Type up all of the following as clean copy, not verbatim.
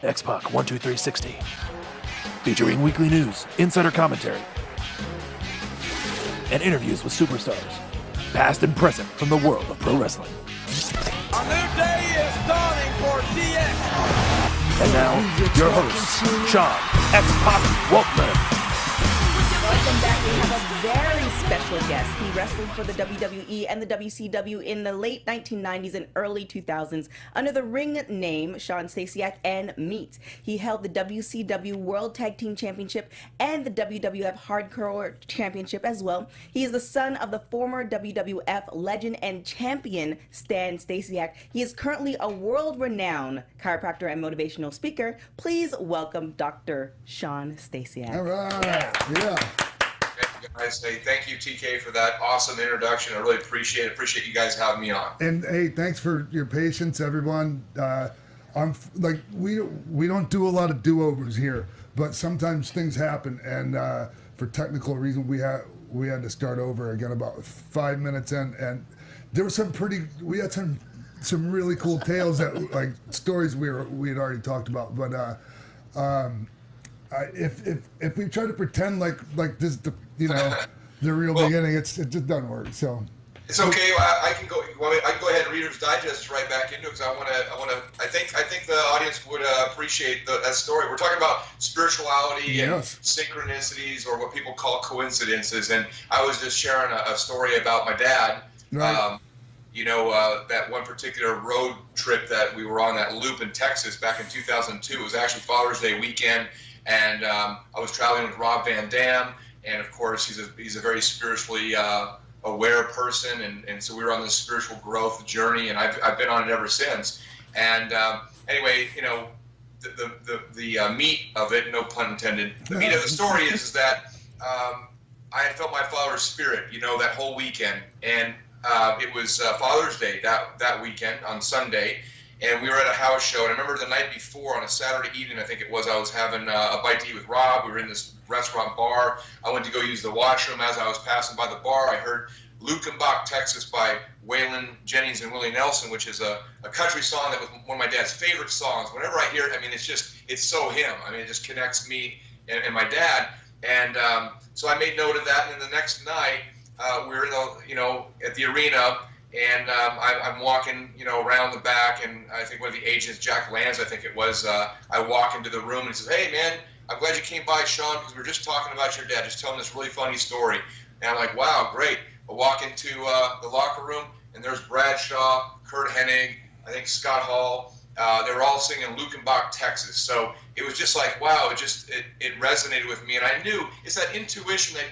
X-Pac 12360. Featuring weekly news, insider commentary, and interviews with superstars, past and present from the world of pro wrestling. A new day is dawning for DX. And now, your host, Shawn X-Pac Waltman. Welcome back. We have a very special guest. He wrestled for the WWE and the WCW in the late 1990s and early 2000s under the ring name Shawn Stasiak and Meat. He held the WCW World Tag Team Championship and the WWF Hardcore Championship as well. He is the son of the former WWF legend and champion Stan Stasiak. He is currently a world-renowned chiropractor and motivational speaker. Please welcome Dr. Shawn Stasiak. All right. Yeah. Guys, hey, thank you, TK, for that awesome introduction. I really appreciate it. Appreciate you guys having me on. And hey, thanks for your patience, everyone. We don't do a lot of do-overs here, but sometimes things happen, and for technical reasons, we had to start over again about 5 minutes in, and there was we had some really cool tales that like stories we had already talked about, but if we try to pretend like this the real beginning, it just doesn't work. So it's okay. I can go. I can go ahead and Reader's Digest right back into it because I think the audience would appreciate that story. We're talking about spirituality and synchronicities, or what people call coincidences. And I was just sharing a story about my dad. Right. That one particular road trip that we were on, that loop in Texas back in 2002. It was actually Father's Day weekend. And I was traveling with Rob Van Dam, and of course he's a very spiritually aware person, and so we were on this spiritual growth journey, and I've been on it ever since. And anyway, the meat of it, no pun intended, the meat of the story is that I had felt my father's spirit, that whole weekend, and it was Father's Day that weekend on Sunday. And we were at a house show, and I remember the night before, on a Saturday evening, I think it was, I was having a bite to eat with Rob. We were in this restaurant bar. I went to go use the washroom. As I was passing by the bar, I heard Lukenbach, Texas by Waylon Jennings and Willie Nelson, which is a country song that was one of my dad's favorite songs. Whenever I hear it, it's so him. It just connects me and my dad. And so I made note of that, and then the next night, we were at the arena, and I'm walking, around the back, and I think one of the agents, Jack Lanz, I think it was, I walk into the room, and he says, "Hey, man, I'm glad you came by, Shawn, because we were just talking about your dad, just telling this really funny story." And I'm like, "Wow, great." I walk into the locker room, and there's Bradshaw, Kurt Hennig, I think Scott Hall. They were all singing Lukenbach, Texas. So it was just like, wow, it resonated with me. And I knew it's that intuition that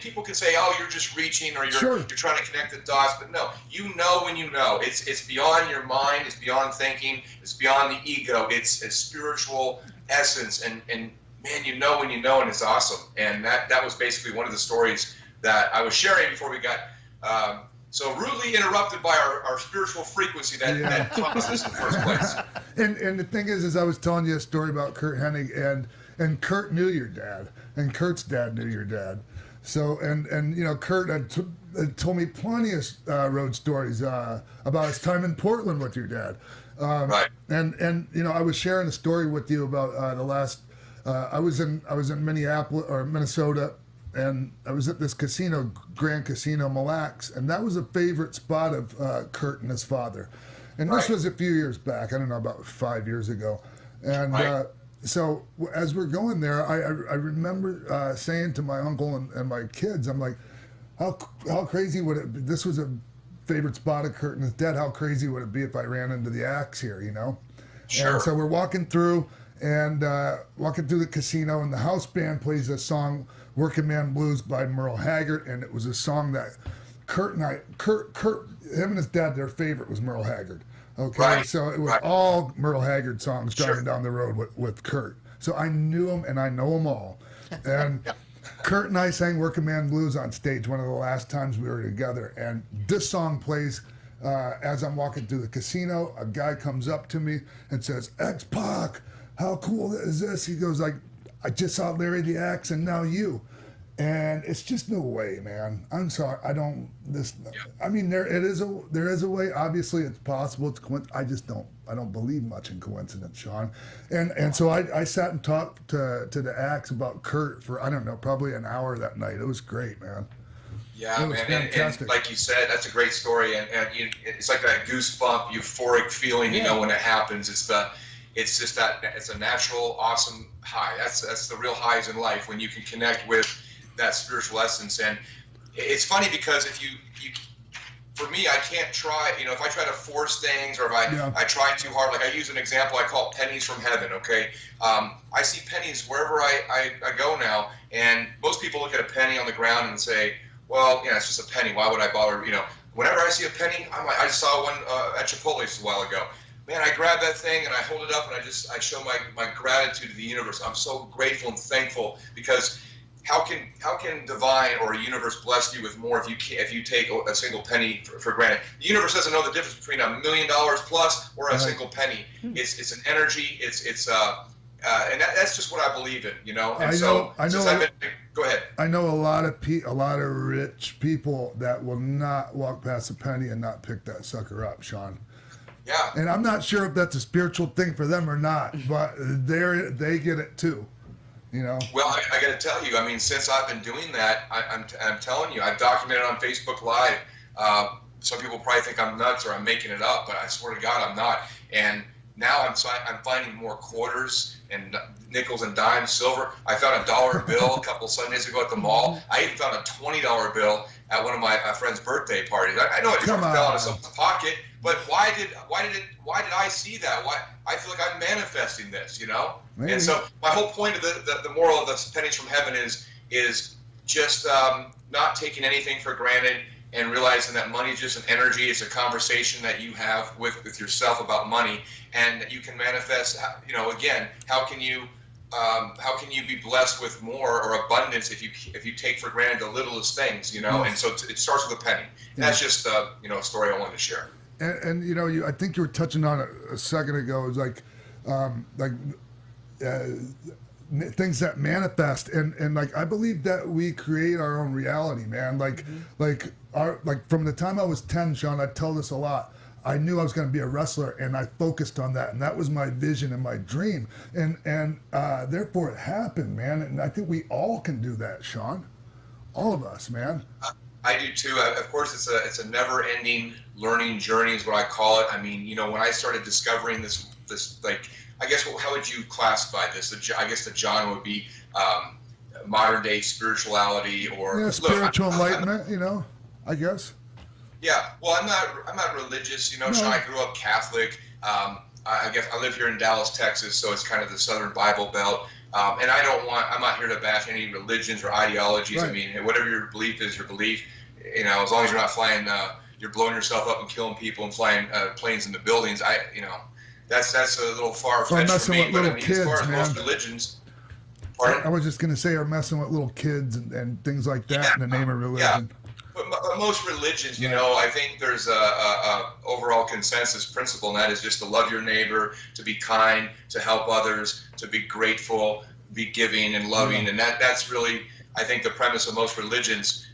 people can say, oh, you're just reaching, or you're trying to connect the dots. But no, when you know. It's beyond your mind. It's beyond thinking. It's beyond the ego. It's a spiritual essence. And man, when you know, and it's awesome. And that was basically one of the stories that I was sharing before we got so rudely interrupted by our spiritual frequency that caused this in the first place. And the thing is I was telling you a story about Kurt Hennig, and Kurt knew your dad, and Kurt's dad knew your dad. So and Kurt had told me plenty of road stories about his time in Portland with your dad. Right. And I was sharing a story with you about the last. I was in Minneapolis or Minnesota. And I was at this casino, Grand Casino Mille Lacs, and that was a favorite spot of Kurt and his father. And this was a few years back, I don't know, about 5 years ago. And so as we're going there, I remember saying to my uncle and my kids, I'm like, how crazy would it be? This was a favorite spot of Kurt and his dad. How crazy would it be if I ran into the axe here, Sure. And so we're walking through the casino, and the house band plays a song, Working Man Blues by Merle Haggard, and it was a song that Kurt, him and his dad, their favorite was Merle Haggard. Okay, right. So it was all Merle Haggard songs driving down the road with Kurt. So I knew him, and I know them all. And Kurt and I sang Working Man Blues on stage one of the last times we were together, and this song plays as I'm walking through the casino. A guy comes up to me and says, "X-Pac, how cool is this?" He goes like, "I just saw Larry the Axe, and now you." And it's just no way, man. I'm sorry. I don't. This. I mean, there is a way. Obviously, it's possible. I just don't. I don't believe much in coincidence, Shawn. And so I sat and talked to the Axe about Kurt for, I don't know, probably an hour that night. It was great, man. Yeah, it was fantastic. And like you said, that's a great story, and it's like that goosebump, euphoric feeling, you know, when it happens. It's just that it's a natural, awesome high. That's the real highs in life, when you can connect with that spiritual essence. And it's funny because if you for me, I can't try, you know, if I try to force things, or if I try too hard, like I use an example I call pennies from heaven, okay? I see pennies wherever I go now, and most people look at a penny on the ground and say, well, yeah, it's just a penny, why would I bother, you know? Whenever I see a penny, I saw one at Chipotle's a while ago. Man, I grab that thing and I hold it up and I show my gratitude to the universe. I'm so grateful and thankful, because how can divine or a universe bless you with more if you take a single penny for granted? The universe doesn't know the difference between $1 million plus or a single penny. It's an energy. And that's just what I believe in, you know. And go ahead. I know a lot of rich people that will not walk past a penny and not pick that sucker up, Shawn. Yeah. And I'm not sure if that's a spiritual thing for them or not, but they get it too. You know. Well, I got to tell you, I mean, since I've been doing that, I'm telling you, I've documented on Facebook Live. Some people probably think I'm nuts or I'm making it up, but I swear to God, I'm not. And now I'm finding more quarters and nickels and dimes, silver. I found a $1 bill a couple Sundays ago at the mall. I even found a $20 bill at one of my friend's birthday parties. I know it fell into someone's pocket, but why did I see that? Why? I feel like I'm manifesting this, you know. Maybe. And so my whole point of the moral of the pennies from heaven is just not taking anything for granted, and realizing that money is just an energy. It's a conversation that you have with yourself about money, and that you can manifest. You know, again, how can you be blessed with more or abundance if you take for granted the littlest things, you know? And so it starts with a penny. And that's just a story I wanted to share. And you know, I think you were touching on it a second ago. It's like things that manifest, and like I believe that we create our own reality, man. Like from the time I was 10, Shawn, I tell this a lot. I knew I was going to be a wrestler, and I focused on that, and that was my vision and my dream, and therefore it happened, man. And I think we all can do that, Shawn. All of us, man. I do too. Of course, it's a never-ending learning journey, is what I call it. I mean, you know, when I started discovering this like, I guess, how would you classify this? I guess the genre would be modern day spirituality, or spiritual enlightenment. You know, I guess. Yeah. Well, I'm not religious. You know, no. I grew up Catholic. I guess I live here in Dallas, Texas, so it's kind of the Southern Bible Belt. And I'm not here to bash any religions or ideologies. Right. I mean, whatever your belief is, your belief. You know, as long as you're not flying, you're blowing yourself up and killing people and flying planes into buildings. That's a little far-fetched for me. But I mean, kids, as far as most religions. Pardon? I was just going to say, are messing with little kids and things like that in the name of religion. Yeah. But most religions, you know, I think there's a overall consensus principle, and that is just to love your neighbor, to be kind, to help others, to be grateful, be giving and loving, and that's really, I think, the premise of most religions.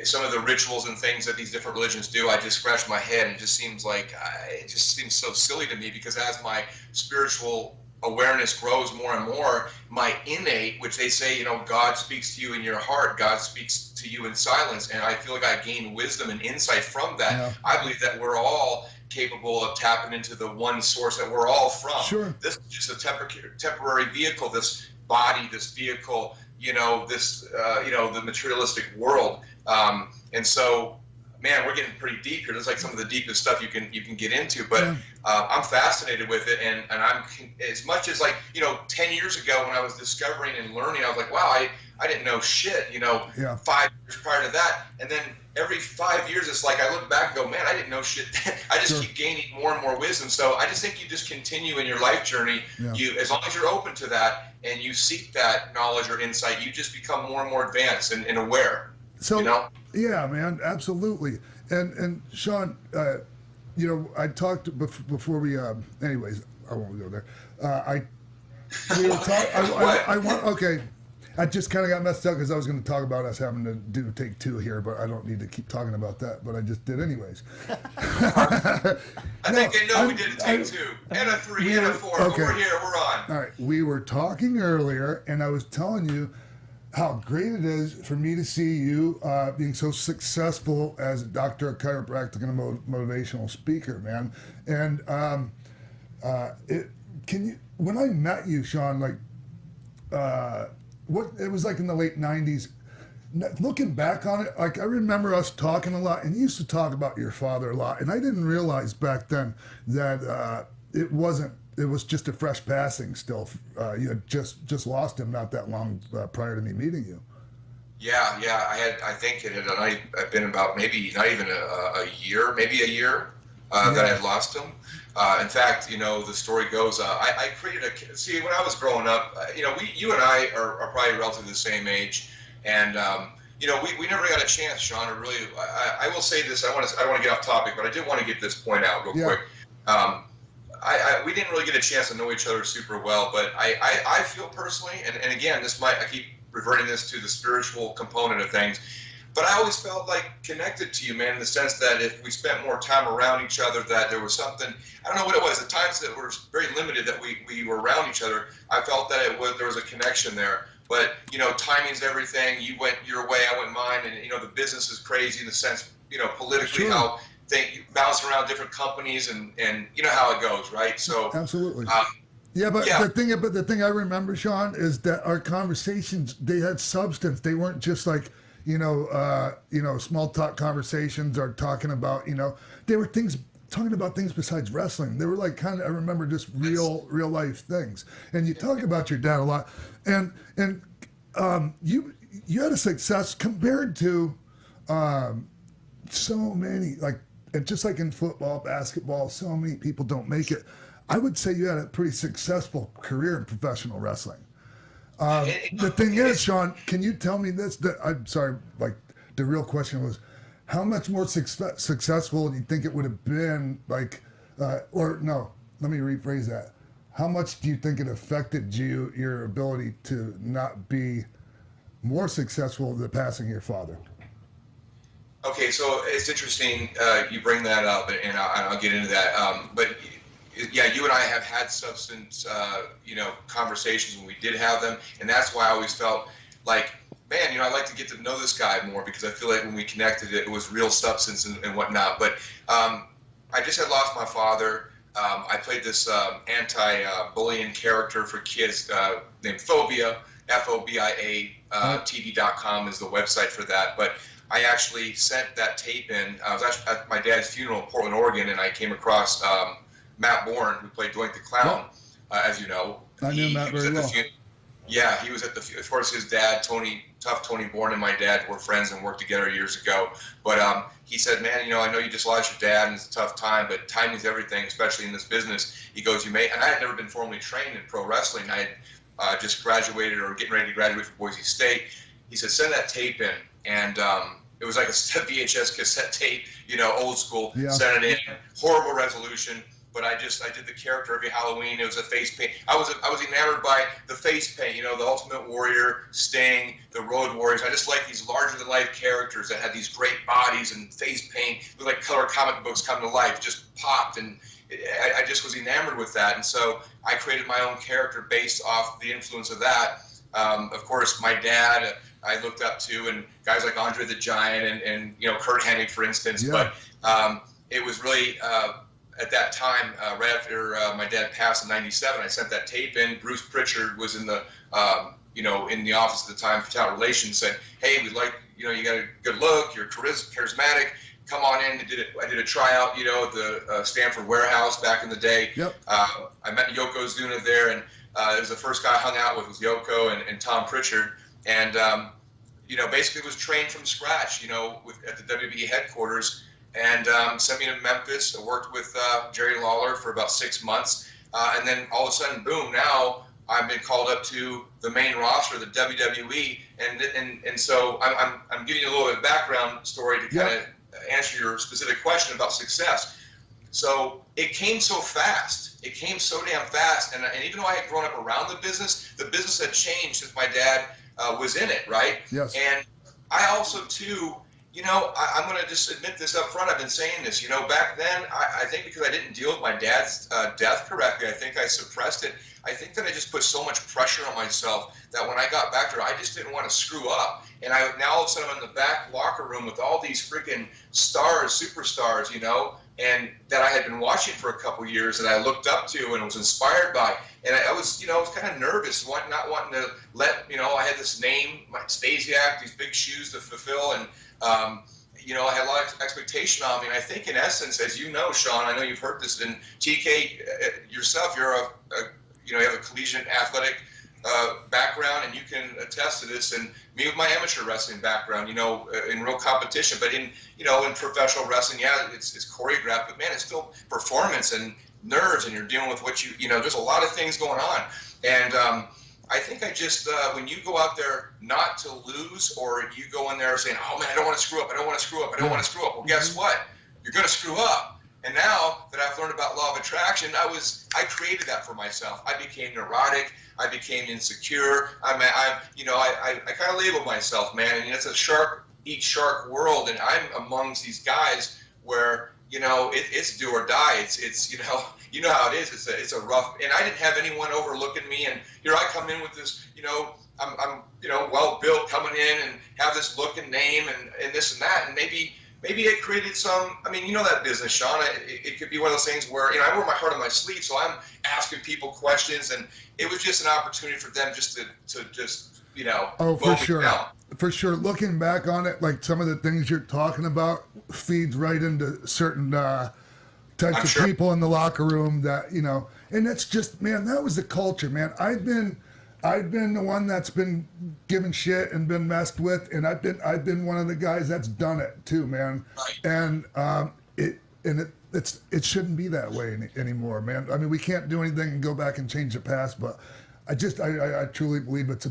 Some of the rituals and things that these different religions do, I just scratch my head, and it just seems so silly to me, because as my spiritual awareness grows more and more, my innate, which they say, you know, God speaks to you in your heart, God speaks to you in silence, and I feel like I gain wisdom and insight from that. Yeah. I believe that we're all capable of tapping into the one source that we're all from. Sure. This is just a temporary vehicle, this body, this vehicle, you know, this, the materialistic world. And so, man, we're getting pretty deep here. This is like some of the deepest stuff you can get into, but I'm fascinated with it, and I'm, as much as, like, you know, 10 years ago when I was discovering and learning, I was like, wow, I didn't know shit, you know. 5 years prior to that, and then every 5 years it's like I look back and go, man, I didn't know shit. I just keep gaining more and more wisdom. So I just think you just continue in your life journey. You, as long as you're open to that and you seek that knowledge or insight, you just become more and more advanced and aware. So, you know? Yeah, man, absolutely. And Shawn, you know, I talked before we. Anyways, I won't go there. We were talking. Okay. I just kind of got messed up because I was going to talk about us having to do take 2 here, but I don't need to keep talking about that. But I just did anyways. I think they know we did a take 2 and a 3 and a 4. Okay. But we're here. We're on. All right. We were talking earlier, and I was telling you how great it is for me to see you being so successful as a doctor of chiropractic and a motivational speaker, man. And when I met you, Shawn, like, what it was like in the late 90s, looking back on it, like I remember us talking a lot, and you used to talk about your father a lot, and I didn't realize back then that it was just a fresh passing still. You had just lost him not that long prior to me meeting you. Yeah, I think it had been about maybe not even a year that I had lost him. In fact, the story goes, I created when I was growing up, you and I are probably relatively the same age, and we never got a chance, Shawn, to really. I will say this. I don't want to get off topic, but I did want to get this point out real quick. We didn't really get a chance to know each other super well, but I feel personally, and again, I keep reverting this to the spiritual component of things, but I always felt like connected to you, man, in the sense that if we spent more time around each other, that there was something, I don't know what it was, at times that were very limited that we were around each other, I felt that there was a connection there. But, timing's everything. You went your way, I went mine, and, the business is crazy in the sense, politically, sure. How you bounce around different companies and you know how it goes, right? So absolutely. The thing I remember, Shawn, is that our conversations, they had substance. They weren't just like, small talk conversations or talking about, they were talking about things besides wrestling. They were like I remember just real life things. And you talk about your dad a lot, and you had a success compared to so many, like, and just like in football, basketball, so many people don't make it. I would say you had a pretty successful career in professional wrestling. The thing is, Shawn, can you tell me this? I'm sorry, like, the real question was, how much more successful do you think it would have been, like, or no, let me rephrase that. How much do you think it affected your ability to not be more successful than passing your father? Okay, so it's interesting you bring that up, and I'll get into that. But yeah, you and I have had substance, conversations when we did have them, and that's why I always felt like, man, I'd like to get to know this guy more, because I feel like when we connected, it was real substance and whatnot. But I just had lost my father. I played this anti-bullying character for kids named Phobia, F-O-B-I-A. TV.com is the website for that. But I actually sent that tape in. I was actually at my dad's funeral in Portland, Oregon, and I came across Matt Bourne, who played Doink the Clown, as you know. I knew Matt very well. Yeah, he was at of course, his dad, Tony Bourne, and my dad were friends and worked together years ago. But he said, man, I know you just lost your dad, and it's a tough time, but timing's everything, especially in this business. He goes, and I had never been formally trained in pro wrestling. I had just graduated or getting ready to graduate from Boise State. He said, send that tape in. And it was like a VHS cassette tape, old school. Yeah. Sent it in. Horrible resolution. But I did the character every Halloween. It was a face paint. I was enamored by the face paint, the Ultimate Warrior, Sting, the Road Warriors. I just like these larger than life characters that had these great bodies and face paint. It was like color comic books come to life, just popped. And I just was enamored with that. And so I created my own character based off the influence of that. Of course, my dad, I looked up to, and guys like Andre the Giant and Kurt Hennig, for instance. Yeah. But it was really at that time, right after my dad passed in '97, I sent that tape in. Bruce Pritchard was in the in the office at the time for talent relations. Said, hey, we'd like you got a good look, you're charismatic. Come on in. I did a tryout, at the Stanford warehouse back in the day. Yep. I met Yokozuna there, and it was the first guy I hung out with was Yoko and Tom Pritchard. And, basically was trained from scratch, at the WWE headquarters, and sent me to Memphis. I worked with Jerry Lawler for about 6 months. And then all of a sudden, boom, now I've been called up to the main roster of the WWE. And so I'm giving you a little bit of background story to kind of answer your specific question about success. So it came so fast. It came so damn fast. And even though I had grown up around the business had changed since my dad was in it, right? Yes. And I also, too, I'm going to just admit this up front. I've been saying this. Back then, I think because I didn't deal with my dad's death correctly, I think I suppressed it. I think that I just put so much pressure on myself that when I got back there, I just didn't want to screw up. And now all of a sudden I'm in the back locker room with all these freaking stars, superstars, and that I had been watching for a couple years that I looked up to and was inspired by. And I was, I was kind of nervous, not wanting to let, I had this name, Stasiak, these big shoes to fulfill, and I had a lot of expectation on me. And I think in essence, as you know, Shawn, I know you've heard this, and TK yourself, you're you have a collegiate athletic background, and you can attest to this. And me with my amateur wrestling background, in real competition, but in professional wrestling, it's choreographed, but man, it's still performance and nerves, and you're dealing with what there's a lot of things going on. And I think I just, when you go out there not to lose, or you go in there saying, oh man, I don't want to screw up, well, guess what? You're going to screw up. And now that I've learned about law of attraction, I created that for myself. I became neurotic. I became insecure. I kind of labeled myself, man. And it's a shark eat shark world, and I'm amongst these guys where it's do or die. It's you know how it is. It's a rough. And I didn't have anyone overlooking me. And here I come in with this. I'm well built, coming in and have this look and name and this and that, and maybe it created some, that business, Shawn, it could be one of those things where, I wear my heart on my sleeve, so I'm asking people questions, and it was just an opportunity for them just to Oh, for sure. Down. For sure. Looking back on it, like some of the things you're talking about feeds right into certain types of people in the locker room that, and that's just, man, that was the culture, man. I've been the one that's been given shit and been messed with, and I've been one of the guys that's done it too, man. Right. And it shouldn't be that way anymore, man. We can't do anything and go back and change the past, but I truly believe it's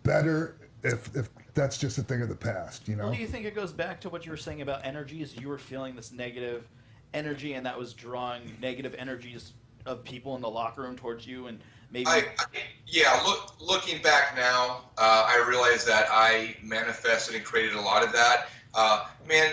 better if that's just a thing of the past, Well, do you think it goes back to what you were saying about energies? You were feeling this negative energy, and that was drawing negative energies of people in the locker room towards you, and maybe. Looking back now, I realize that I manifested and created a lot of that. Man,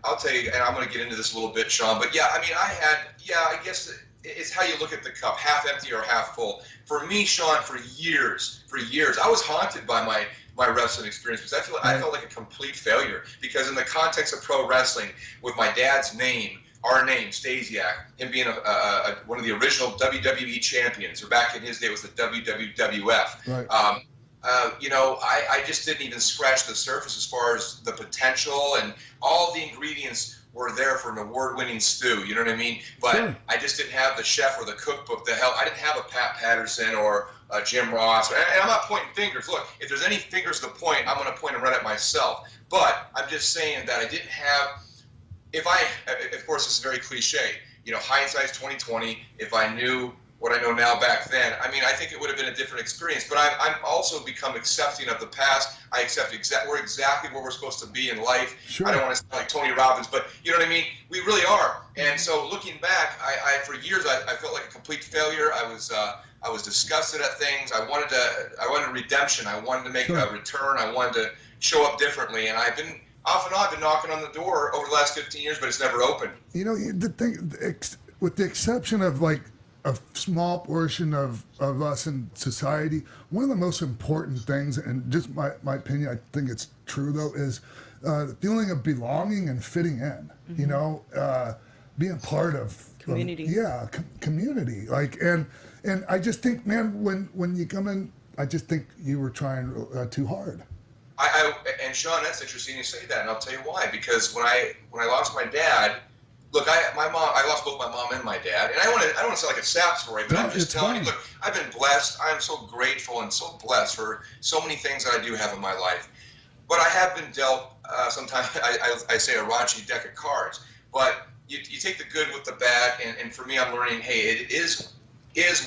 I'll tell you, and I'm going to get into this a little bit, Shawn, but I guess it's how you look at the cup, half empty or half full. For me, Shawn, for years, I was haunted by my wrestling experience because I felt like a complete failure, because in the context of pro wrestling, with my dad's name, our name, Stasiak, him being one of the original WWE champions, or back in his day it was the WWF. Right. I just didn't even scratch the surface as far as the potential, and all the ingredients were there for an award-winning stew. You know what I mean? But sure. I just didn't have the chef or the cookbook to help. I didn't have a Pat Patterson or Jim Ross. And I'm not pointing fingers. Look, if there's any fingers to point, I'm going to point them right at myself. But I'm just saying that I didn't have. Of course, this is very cliche. Hindsight's 20/20. If I knew what I know now back then, I think it would have been a different experience. But I'm also become accepting of the past. I accept we're exactly where we're supposed to be in life. Sure. I don't want to sound like Tony Robbins, but you know what I mean? We really are. And so looking back, I for years I felt like a complete failure. I was disgusted at things. I wanted redemption. I wanted to make a return. I wanted to show up differently. And I've been knocking on the door over the last 15 years, but it's never opened. The thing, with the exception of like a small portion of us in society, one of the most important things, and just my opinion, I think it's true though, is the feeling of belonging and fitting in. Mm-hmm. Being part of community. Community. Like, and I just think, man, when you come in, I just think you were trying too hard. And Shawn, that's interesting you say that, and I'll tell you why. Because when I lost my dad, look, I lost both my mom and my dad, and I don't want to sound like a sap story, but I'm just telling you, look, I've been blessed. I'm so grateful and so blessed for so many things that I do have in my life. But I have been dealt sometimes I say a raunchy deck of cards. But you take the good with the bad, and for me, I'm learning, hey, it is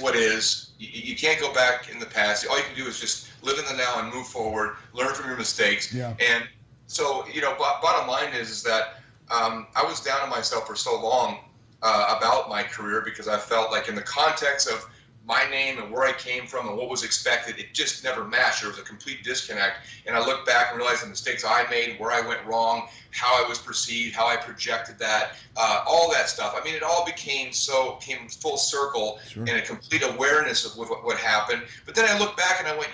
what is. You can't go back in the past. All you can do is just live in the now and move forward, learn from your mistakes. Yeah. And so, bottom line is that I was down on myself for so long about my career, because I felt like in the context of my name and where I came from and what was expected, it just never matched. There was a complete disconnect. And I look back and realize the mistakes I made, where I went wrong, how I was perceived, how I projected that, all that stuff. I mean, it all came full circle and a complete awareness of what happened. But then I look back and I went,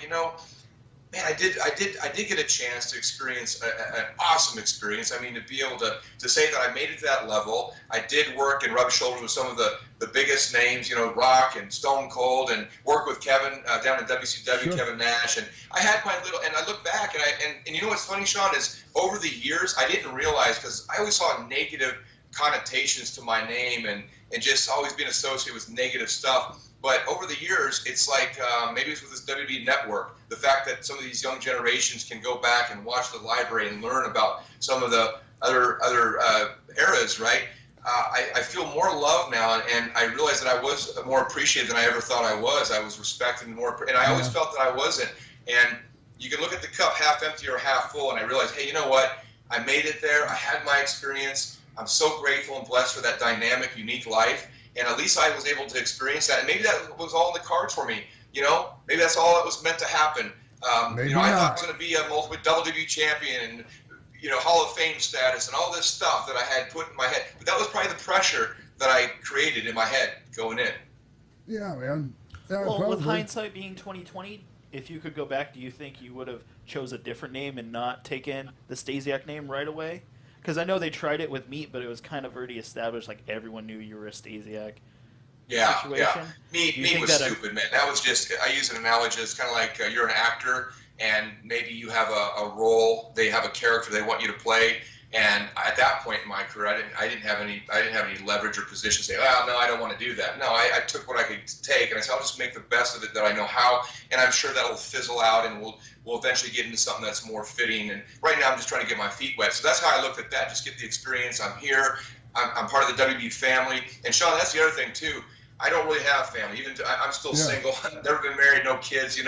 man, I did get a chance to experience an awesome experience. I mean, to be able to say that I made it to that level. I did work and rub shoulders with some of the biggest names, Rock and Stone Cold, and work with Kevin down in WCW, Kevin Nash. And I had and I look back and you know what's funny, Shawn, is over the years, I didn't realize, because I always saw negative connotations to my name and just always being associated with negative stuff. But over the years, it's like maybe it's with this WWE Network, the fact that some of these young generations can go back and watch the library and learn about some of the other eras, right? I feel more love now, and I realize that I was more appreciated than I ever thought I was. I was respected more, and I always felt that I wasn't. And you can look at the cup half empty or half full, and I realized, hey, you know what? I made it there. I had my experience. I'm so grateful and blessed for that dynamic, unique life. And at least I was able to experience that. And maybe that was all in the cards for me. Maybe that's all that was meant to happen. I thought I was going to be a multiple WWE champion and, Hall of Fame status and all this stuff that I had put in my head. But that was probably the pressure that I created in my head going in. Yeah, man. Yeah, well, probably. With hindsight being 2020, if you could go back, do you think you would have chose a different name and not taken the Stasiak name right away? Because I know they tried it with Meat, but it was kind of already established. Like, everyone knew you were a Stasiak. Situation. Yeah. Meat was stupid, man. That was just, I use an analogy. It's kind of like you're an actor, and maybe you have a role. They have a character they want you to play. And at that point in my career, I didn't have any leverage or position to say, well, no, I don't want to do that. No, I took what I could take, and I said, I'll just make the best of it that I know how, and I'm sure that'll fizzle out, and we'll eventually get into something that's more fitting. And right now, I'm just trying to get my feet wet. So that's how I looked at that. Just get the experience. I'm here. I'm part of the WB family. And Shawn, that's the other thing too. I don't really have family. I'm still single. I've never been married, no kids.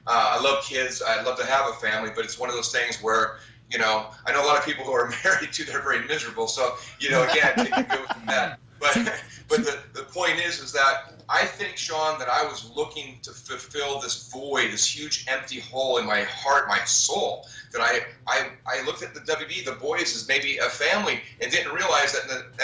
I love kids. I'd love to have a family, but it's one of those things where, I know a lot of people who are married too, they're very miserable. So, again, take a go from that. But the point is that I think, Shawn, that I was looking to fulfill this void, this huge empty hole in my heart, my soul, that I looked at the WB, the boys, as maybe a family, and didn't realize that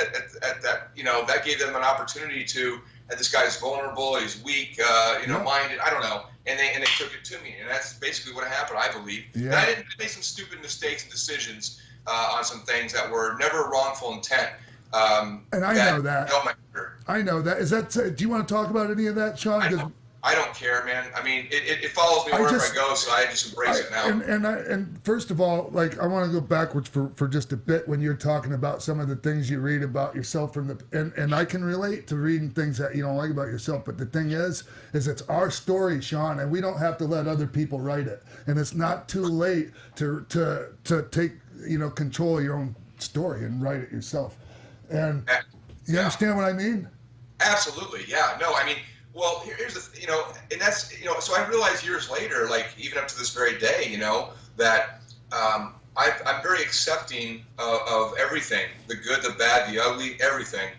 that gave them an opportunity to, this guy's vulnerable, he's weak, minded, I don't know. And they took it to me, and that's basically what happened, I believe. Yeah. And I didn't make some stupid mistakes and decisions on some things that were never wrongful intent. And I know that. Helped my career. I know that. Do you want to talk about any of that, Shawn? I don't care, man. I mean, it follows me wherever I go, so I just embrace it now. And first of all, I want to go backwards for just a bit when you're talking about some of the things you read about yourself and I can relate to reading things that you don't like about yourself. But the thing is it's our story, Shawn, and we don't have to let other people write it. And it's not too late to take control of your own story and write it yourself. And you understand what I mean? Absolutely, yeah. No, I mean. Well, here's the, and that's, so I realized years later, even up to this very day, that I'm very accepting of everything, the good, the bad, the ugly, everything,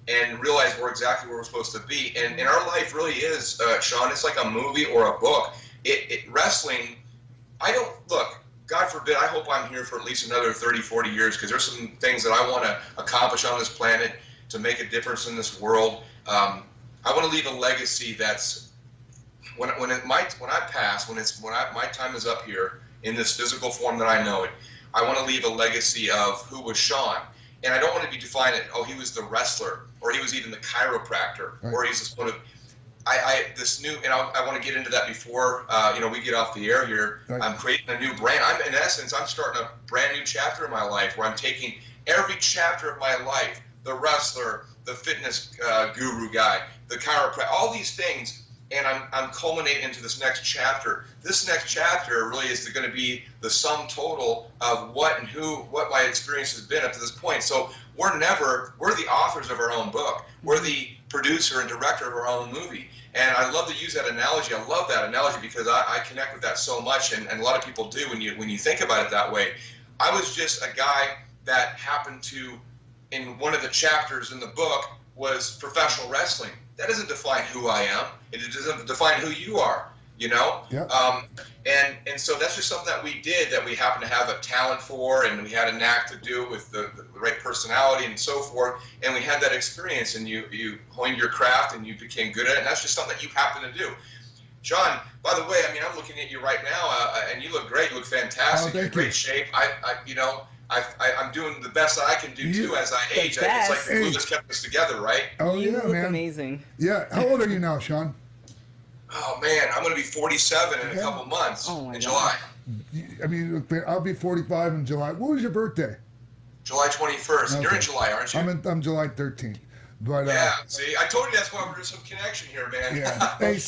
and realize we're exactly where we're supposed to be. And our life really is, Shawn, it's like a movie or a book. Wrestling, God forbid, I hope I'm here for at least another 30, 40 years, because there's some things that I want to accomplish on this planet to make a difference in this world. I want to leave a legacy that's when I pass, my time is up here in this physical form that I know it. I want to leave a legacy of who was Shawn, and I don't want to be defined as he was the wrestler, or he was even the chiropractor, or he's this one of I want to get into that before we get off the air here. Right. I'm creating a new brand. I'm starting a brand new chapter in my life where I'm taking every chapter of my life, the wrestler, the fitness guru guy, the chiropractor, all these things, and I'm culminating into this next chapter. This next chapter really is going to be the sum total of what my experience has been up to this point. So we're the authors of our own book. We're the producer and director of our own movie. And I love to use that analogy. I love that analogy because I connect with that so much, and a lot of people do when you think about it that way. I was just a guy that happened to, in one of the chapters in the book, was professional wrestling. That doesn't define who I am. It doesn't define who you are, you know? Yeah. And so that's just something that we did, that we happen to have a talent for, and we had a knack to do it with the right personality and so forth. And we had that experience, and you honed your craft and you became good at it. And that's just something that you happen to do. Shawn, by the way, I mean, I'm looking at you right now, and you look great. You look fantastic. You're in great shape. I'm doing the best that I can do too as I age. It's like the glue that's kept us together, right? Oh You yeah, look man. amazing. Yeah. How old are you now, Shawn? Oh man, I'm going to be 47 in a couple months in July. I mean, I'll be 45 in July. What was your birthday? July 21st. Okay. You're in July, aren't you? I'm July 13th. But, yeah, see, I told you that's why there's some connection here, man. Yeah. Hey,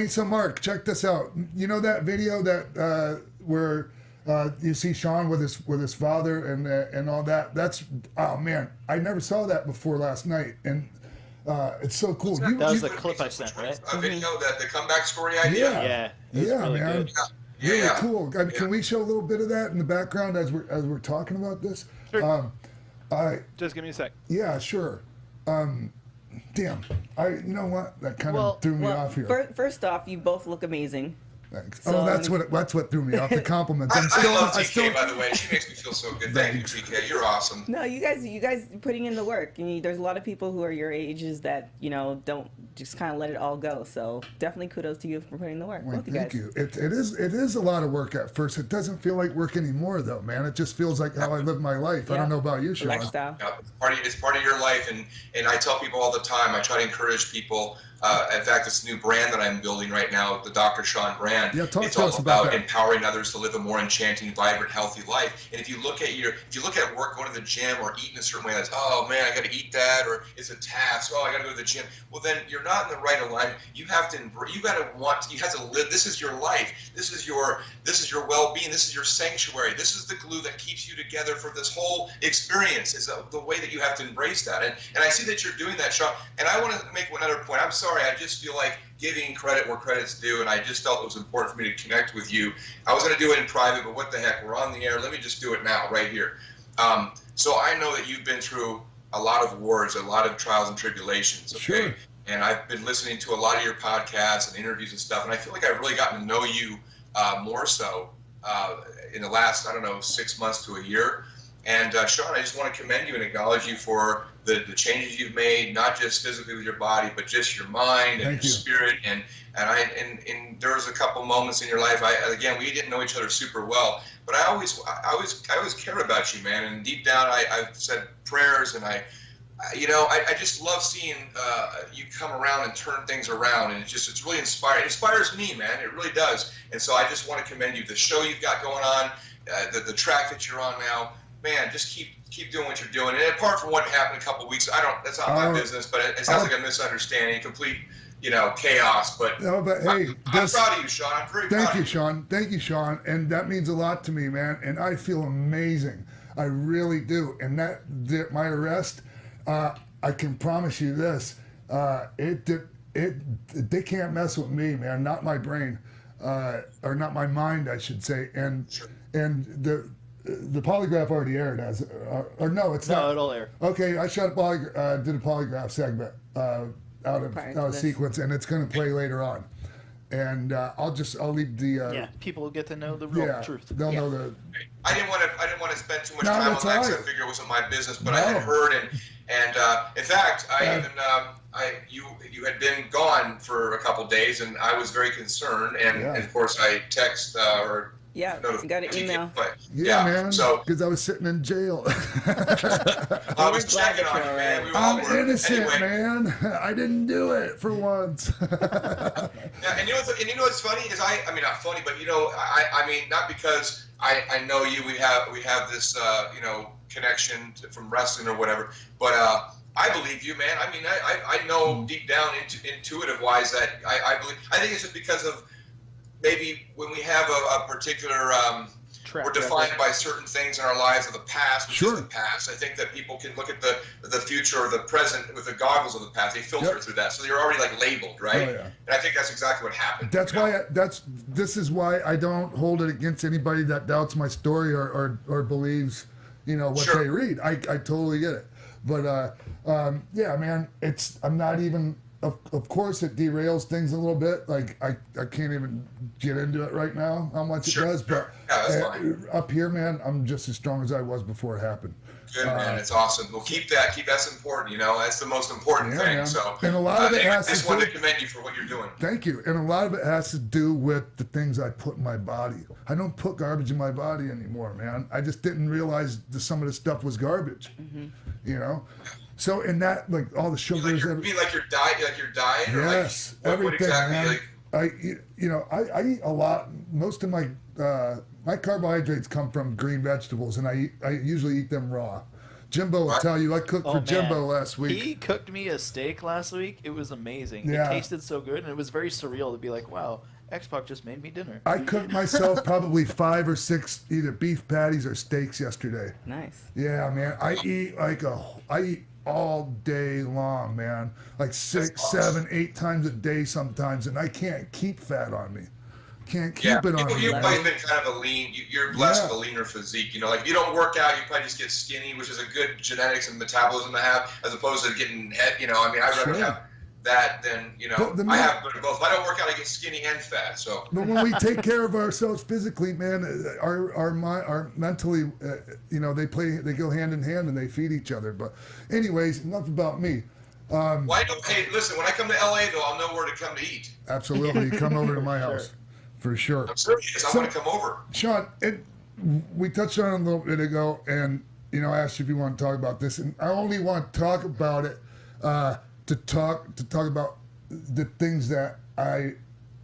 so Mark, check this out. You know that video that where you see Shawn with his father and all that? That's, oh man, I never saw that before last night, and it's so cool. That was the clip I sent, right? A video, the comeback story idea. Yeah, really man. Good. Really cool. Can we show a little bit of that in the background as we're talking about this? Sure. Just give me a sec. Yeah, sure. Damn. You know what? That kind of threw me off here. First off, you both look amazing. Thanks. So, that's what threw me off. The compliments. I love TK, by the way. She makes me feel so good. Thank you, TK. You're awesome. No, you guys putting in the work. There's a lot of people who are your ages that don't just kind of let it all go. So definitely kudos to you for putting in the work. Well, both you guys. thank you. It is a lot of work at first. It doesn't feel like work anymore, though, man. It just feels like how I live my life. I don't know about you, Shawn. Lifestyle. Yeah, it's part of your life, and I tell people all the time. I try to encourage people. In fact, it's a new brand that I'm building right now, the Dr. Shawn brand. Yeah, it's all about empowering others to live a more enchanting, vibrant, healthy life. And if you look at work, going to the gym or eating a certain way, that's, oh man, I got to eat that, or it's a task. Oh, I got to go to the gym. Well, then you're not in the right alignment. You have to live. This is your life. This is your well-being. This is your sanctuary. This is the glue that keeps you together for this whole experience. Is the way that you have to embrace that. And I see that you're doing that, Shawn. And I want to make another point. I'm sorry. I just feel like giving credit where credit's due, and I just felt it was important for me to connect with you. I was going to do it in private, but what the heck? We're on the air. Let me just do it now, right here. So I know that you've been through a lot of wars, a lot of trials and tribulations. Okay? Sure. And I've been listening to a lot of your podcasts and interviews and stuff, and I feel like I've really gotten to know you more so in the last, 6 months to a year. And Shawn, I just want to commend you and acknowledge you for the changes you've made, not just physically with your body, but just your mind and your spirit. And there was a couple moments in your life. Again, we didn't know each other super well, but I always cared about you, man. And deep down, I've said prayers, and I just love seeing you come around and turn things around, and it's really inspiring. It inspires me, man. It really does. And so I just want to commend you. The show you've got going on, the track that you're on now. Man, just keep doing what you're doing. And apart from what happened a couple of weeks, that's not my business, but it sounds like a misunderstanding, complete, chaos. But hey, I'm proud of you, Shawn. I'm very proud of you. Thank you, Shawn. And that means a lot to me, man. And I feel amazing. I really do. And my arrest, I can promise you this, they can't mess with me, man. Not my brain, or not my mind, I should say. And the polygraph already aired or no, it's not. No, it'll air. Okay, I did a polygraph segment out of sequence, and it's going to play later on. And I'll leave the. People will get to know the real truth. They'll know the. I didn't want to spend too much time on that because I figured it wasn't my business, but I had heard and in fact you had been gone for a couple days, and I was very concerned, and of course I text or. Yeah, you got an email. Man. So because I was sitting in jail. I was checking on you, man. I'm innocent, man. I didn't do it for once. And you know what's funny is I mean not funny, but I mean not because I know you. We have this connection from wrestling or whatever, but. I believe you, man. I mean, I know deep down intuitive wise that I believe. I think it's just because of. Maybe when we have a particular, we're defined by certain things in our lives of the past, which is the past. I think that people can look at the future or the present with the goggles of the past. They filter through that, so you're already labeled, right? Oh, yeah. And I think that's exactly what happened. That's why. This is why I don't hold it against anybody that doubts my story or believes, what they read. I totally get it. But yeah, man, I'm not even. Of course, it derails things a little bit. Like I can't even get into it right now how much it does. But yeah, that's fine. Up here, man, I'm just as strong as I was before it happened. Good, man. It's awesome. Well, keep that's important. That's the most important thing. Man. So, and a lot of it has I just wanted to commend you for what you're doing. Thank you. And a lot of it has to do with the things I put in my body. I don't put garbage in my body anymore, man. I just didn't realize that some of the stuff was garbage. So in that, like all the sugars. You mean like your diet? Yes, or everything, what exactly? man. Like, I eat a lot. Most of my carbohydrates come from green vegetables, and I usually eat them raw. Jimbo will tell you, I cooked for Jimbo last week. He cooked me a steak last week. It was amazing. Yeah. It tasted so good, and it was very surreal to be like, wow, X-Pac just made me dinner. I cooked myself probably 5 or 6 either beef patties or steaks yesterday. Nice. Yeah, man. I eat all day long, man. Like 6, 7, 8 times a day sometimes, and I can't keep fat on me. Can't keep it on me. You've probably been kind of a lean. You're blessed with a leaner physique. Like if you don't work out, you probably just get skinny, which is a good genetics and metabolism to have, as opposed to getting head. I'd rather have that than I have both. If I don't work out, I get skinny and fat. So. But when we take care of ourselves physically, man, our mentally, they go hand in hand and they feed each other. But anyways, enough about me. Hey, listen, when I come to LA though, I'll know where to come to eat. Absolutely, come over to my house. For sure. I'm serious. I want to come over. Shawn, we touched on it a little bit ago, and I asked you if you want to talk about this, and I only want to talk about it to talk about the things that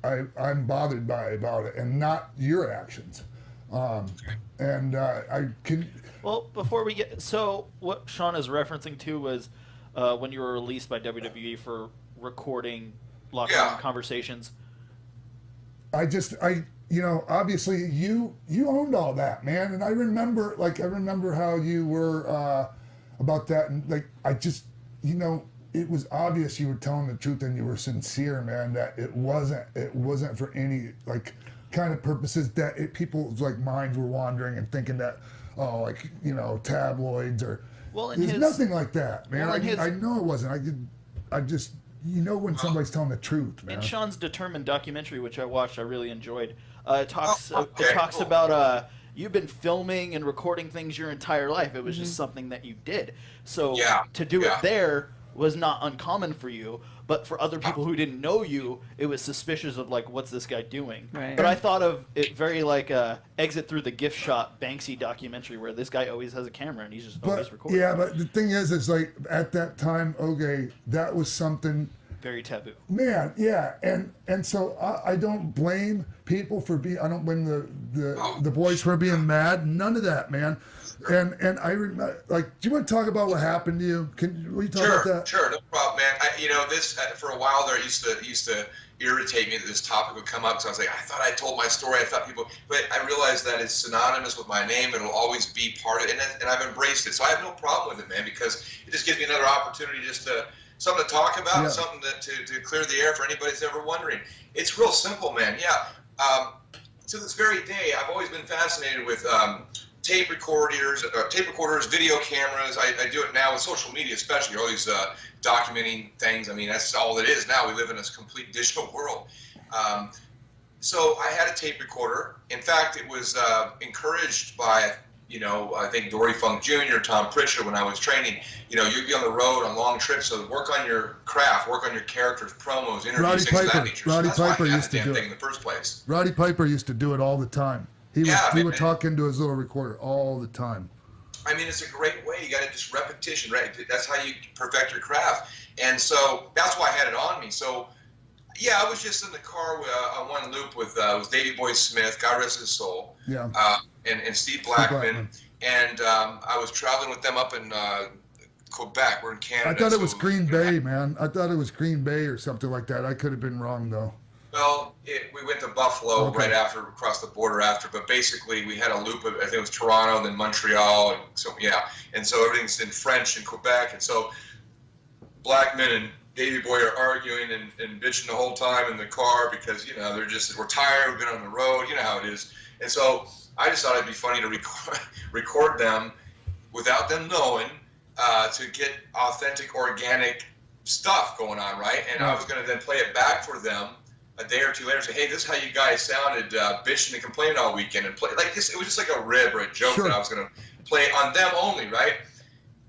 I'm bothered by about it, and not your actions. And I can. Well, before we get what Shawn is referencing to was when you were released by WWE for recording locker room conversations. Obviously you owned all that, man. And I remember how you were about that. And it was obvious you were telling the truth and you were sincere, man, that it wasn't for any kind of purposes that people's minds were wandering and thinking that, tabloids or, there's nothing like that, man. I know it wasn't. I just, when somebody's telling the truth, man. In Shawn's Determined documentary, which I watched, I really enjoyed. It talks about you've been filming and recording things your entire life. It was just something that you did. So to do it there was not uncommon for you. But for other people who didn't know you, it was suspicious of what's this guy doing? Right. But I thought of it very Exit Through the Gift Shop Banksy documentary, where this guy always has a camera and he's just always recording. Yeah, but the thing is at that time, that was something very taboo. Man, yeah, and so I don't blame people for being. I don't blame the boys for being mad. None of that, man. And I remember, do you want to talk about what happened to you? Will you talk about that? Sure, no problem, man. This for a while there it used to irritate me that this topic would come up. So I was like, I thought I told my story. I thought but I realized that it's synonymous with my name. It'll always be part of it, and I've embraced it. So I have no problem with it, man, because it just gives me another opportunity something to talk about, something to clear the air for anybody that's ever wondering. It's real simple, man. Yeah. To this very day, I've always been fascinated with tape recorders, video cameras. I do it now with social media, especially all these documenting things. That's all it is now. We live in this complete digital world. So I had a tape recorder. In fact, it was encouraged by I think Dory Funk Jr., Tom Pritchard, when I was training, you'd be on the road on long trips, so work on your craft, work on your characters, promos, interviews, things of that nature. Roddy Piper used to do it in the first place. Roddy Piper used to do it all the time. He would talk into his little recorder all the time. It's a great way. You got to just repetition, right? That's how you perfect your craft. And so that's why I had it on me. So, yeah, I was just in the car on one loop with Davey Boy Smith, God rest his soul. Yeah. And Steve Blackman. And I was traveling with them up in Quebec. We're in Canada. I thought it was Green Bay, man. I thought it was Green Bay or something like that. I could have been wrong, though. Well, we went to Buffalo right after, across the border after. But basically, we had a loop of, I think it was Toronto, then Montreal. And so, And so everything's in French in Quebec. And so Blackman and Davey Boy are arguing and bitching the whole time in the car because, we're tired, we've been on the road, you know how it is. And so I just thought it'd be funny to record them without them knowing, to get authentic, organic stuff going on, right? And I was going to then play it back for them a day or two later, say, hey, this is how you guys sounded bitching and complaining all weekend, and play like this. It was just like a rib or a joke that I was going to play on them only, right?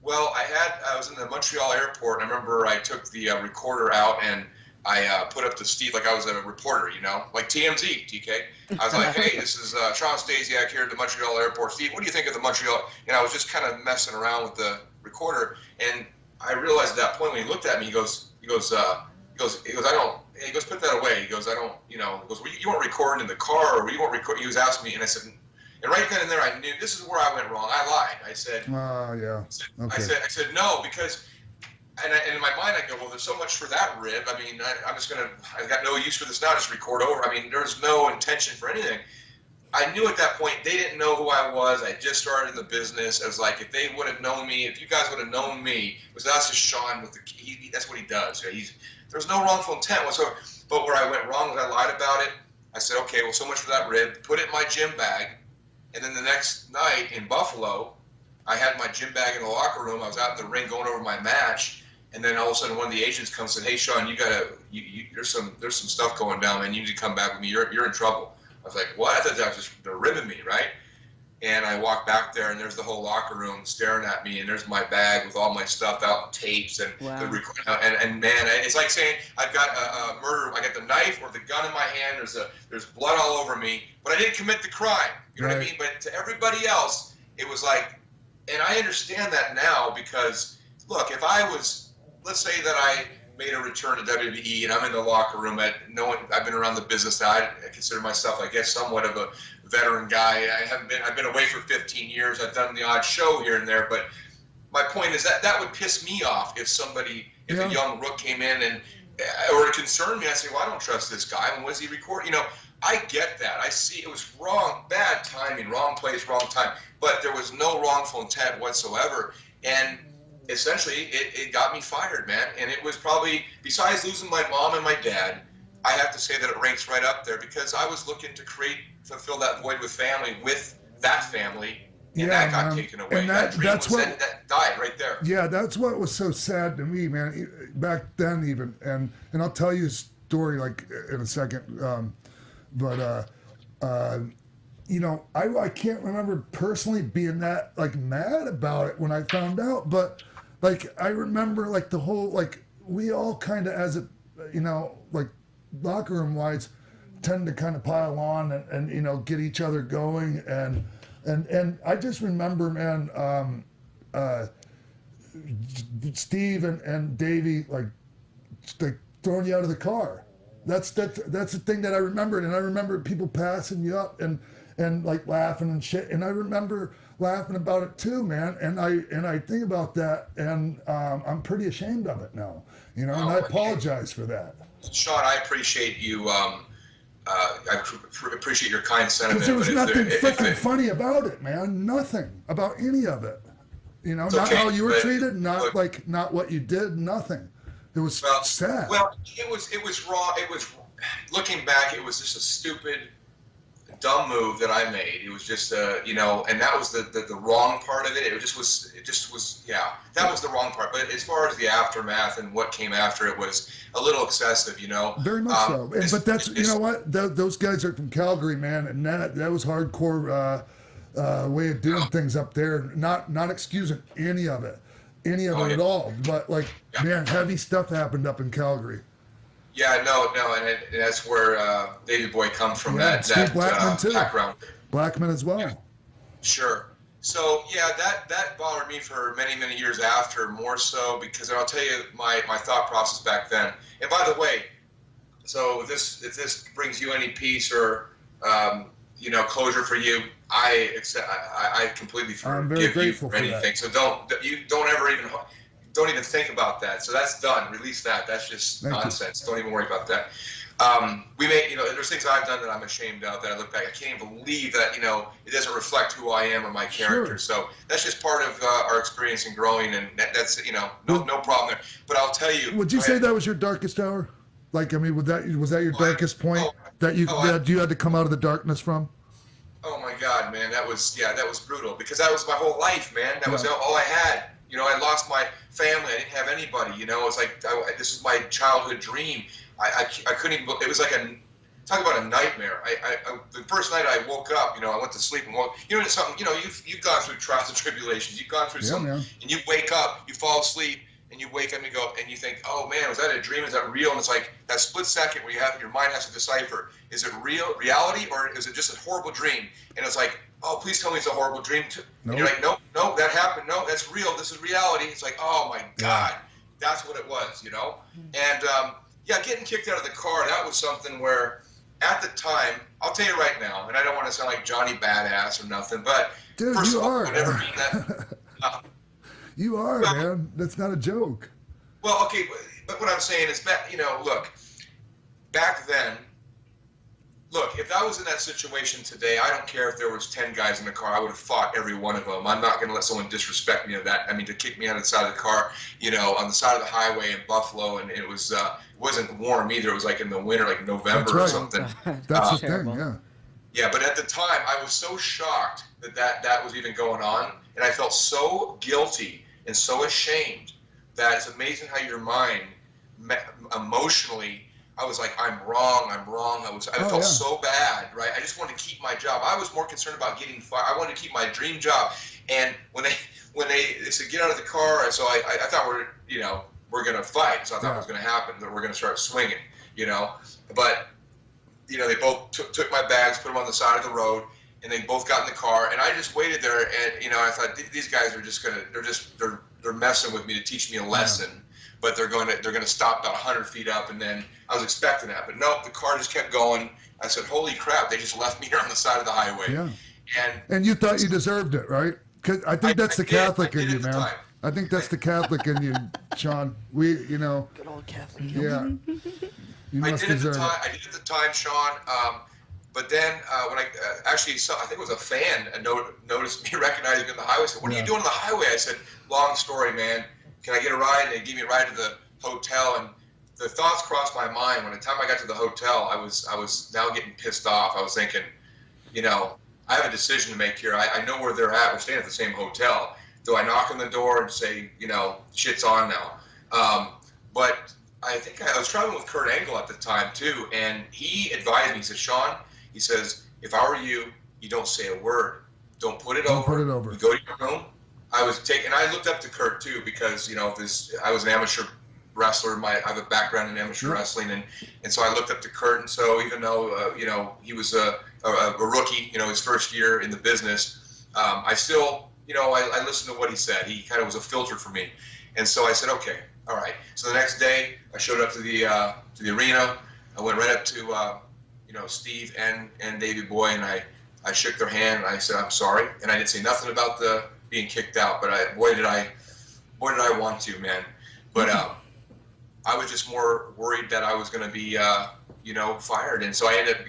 Well, I was in the Montreal airport, and I remember I took the recorder out and I put up to Steve like I was a reporter, like TMZ, TK. I was like, hey, this is Shawn Stasiak here at the Montreal airport. Steve, what do you think of the Montreal? And I was just kind of messing around with the recorder, and I realized at that point when he looked at me, he goes, I don't. He goes, put that away. He goes, I don't. He goes, well, you weren't recording in the car, or you weren't recording. He was asking me, and I said, and right then and there, I knew this is where I went wrong. I lied. I said, yeah. Okay. I said no because. And in my mind, I go, well, there's so much for that rib. I mean, I've got no use for this now, just record over. I mean, there's no intention for anything. I knew at that point they didn't know who I was. I just started in the business. I was like, if they would have known me, if you guys would have known me, that's just Shawn with that's what he does. There's no wrongful intent whatsoever. But where I went wrong was I lied about it. I said, okay, well, so much for that rib. Put it in my gym bag. And then the next night in Buffalo, I had my gym bag in the locker room. I was out in the ring going over my match. And then all of a sudden, one of the agents comes and said, "Hey, Shawn, there's some stuff going down, man. You need to come back with me. You're in trouble." I was like, "What?" I thought that was just they're ribbing me, right? And I walk back there, and there's the whole locker room staring at me, and there's my bag with all my stuff out, tapes, and and man, it's like saying I've got a murder. I got the knife or the gun in my hand. There's blood all over me, but I didn't commit the crime. You know what I mean? But to everybody else, it was like, and I understand that now because look, if I was. Let's say that I made a return to WWE and I'm in the locker room I've been around the business now. I consider myself, I guess, somewhat of a veteran guy. I've been away for 15 years. I've done the odd show here and there, but my point is that would piss me off if a young rook came in or it concerned me. I'd say, well, I don't trust this guy. And was he recording? I get that. I see it was wrong, bad timing, wrong place, wrong time, but there was no wrongful intent whatsoever. And essentially, it got me fired, man. And it was probably, besides losing my mom and my dad, I have to say that it ranks right up there because I was looking to fulfill that void with family, with that family, and that got taken away. And that died right there. Yeah, that's what was so sad to me, man, back then even. And I'll tell you a story, like, in a second. I can't remember personally being that, like, mad about it when I found out, but... Like, I remember, like, the whole, like, we all kind of, as like, locker room wise, tend to kind of pile on and get each other going. And I just remember, man, Steve and Davey, like throwing you out of the car. That's the thing that I remembered. And I remember people passing you up and like laughing and shit. And I remember laughing about it too, man. And I think about that, and I'm pretty ashamed of it now, and I apologize for that. Shawn, I appreciate you. I appreciate your kind sentiment. Because there was nothing freaking funny about it, man. Nothing about any of it. Not how you were treated, not what you did. Nothing. It was sad. Well, it was raw. It was, looking back, it was just a stupid, dumb move that I made. It was just and that was the wrong part of it. It just was that was the wrong part. But as far as the aftermath and what came after, it was a little excessive, Very much so. But that's what those guys are from Calgary, man, and that was hardcore way of doing things up there. Not excusing any of it at all. But man, heavy stuff happened up in Calgary. Yeah, no, and that's where Davey Boy comes from. Yeah, that Blackman too. Background. Blackman as well. Yeah, sure. So that bothered me for many, many years after, more so because I'll tell you my thought process back then. And by the way, so if this brings you any peace or closure for you, I completely forgive you for anything. So don't even think about that. So that's done. Release that. That's just nonsense. Don't even worry about that. We may, there's things I've done that I'm ashamed of that I look back. I can't even believe that, it doesn't reflect who I am or my character. Sure. So that's just part of our experience in growing, and that's, no problem there. But I'll tell you. Would you say that was your darkest hour? Was that your darkest point that you had to come out of the darkness from? Oh my God, man, that was brutal because that was my whole life, man. That was all I had. I lost my family. I didn't have anybody. It's like this is my childhood dream. I couldn't even. It was like talk about a nightmare. The first night I woke up, I went to sleep and woke. It's something. You've gone through trials and tribulations. You've gone through something, man. and you wake up, you fall asleep, and you wake up and you go, and you think, oh man, was that a dream? Is that real? And it's like that split second where your mind has to decipher: is it reality, or is it just a horrible dream? And it's like, oh, please tell me it's a horrible dream. Nope. And you're like, no, that happened. No, that's real. This is reality. It's like, oh my God, that's what it was, And getting kicked out of the car, that was something where, at the time, I'll tell you right now, and I don't want to sound like Johnny Badass or nothing, but dude, first you of all, are. whenever being that. You are, man. That's not a joke. Well, okay, but what I'm saying is, look, back then, if I was in that situation today, I don't care if there was 10 guys in the car, I would have fought every one of them. I'm not going to let someone disrespect me of that. I mean, to kick me out of the side of the car, on the side of the highway in Buffalo, and it wasn't warm either. It was like in the winter, like November or something. That's the thing, yeah. Yeah, but at the time, I was so shocked that was even going on, and I felt so guilty and so ashamed that it's amazing how your mind, emotionally, I was like, I'm wrong. I felt so bad, right? I just wanted to keep my job. I was more concerned about getting fired. I wanted to keep my dream job. And when they said get out of the car, so I thought we're gonna fight. So I thought it was gonna happen, that we're gonna start swinging, But they both took my bags, put them on the side of the road, and they both got in the car. And I just waited there, and I thought these guys are just they're messing with me to teach me a lesson. Yeah. But they're going to stop about 100 feet up, and then I was expecting that, but nope, the car just kept going. I said, "Holy crap!" They just left me here on the side of the highway. Yeah. And you thought you deserved it, right? Because I think that's the Catholic in you, man. I think that's the Catholic in you, Shawn. Good old Catholic. Yeah. You must deserve it. I did at the time, Shawn. But then when I actually saw, I think it was a fan noticed me, recognized me on the highway. Said, "What are you doing on the highway?" I said, "Long story, man. Can I get a ride?" And they gave me a ride to the hotel, and the thoughts crossed my mind. When the time I got to the hotel, I was now getting pissed off. I was thinking, I have a decision to make here. I know where they're at. We're staying at the same hotel. Do I knock on the door and say, shit's on now? But I think I was traveling with Kurt Angle at the time too, and he advised me. He said, "Shawn," he says, "if I were you, you don't say a word. Don't put it over. You go to your room." I looked up to Kurt too, because I was an amateur wrestler. I have a background in amateur wrestling, and so I looked up to Kurt. And so even though he was a rookie, his first year in the business, I still I listened to what he said. He kind of was a filter for me, and so I said, okay, all right. So the next day I showed up to the arena. I went right up to Steve and Davey Boy, and I shook their hand, and I said, "I'm sorry," and I didn't say nothing about the being kicked out, but boy did I want to, man. But I was just more worried that I was going to be fired, and so I ended up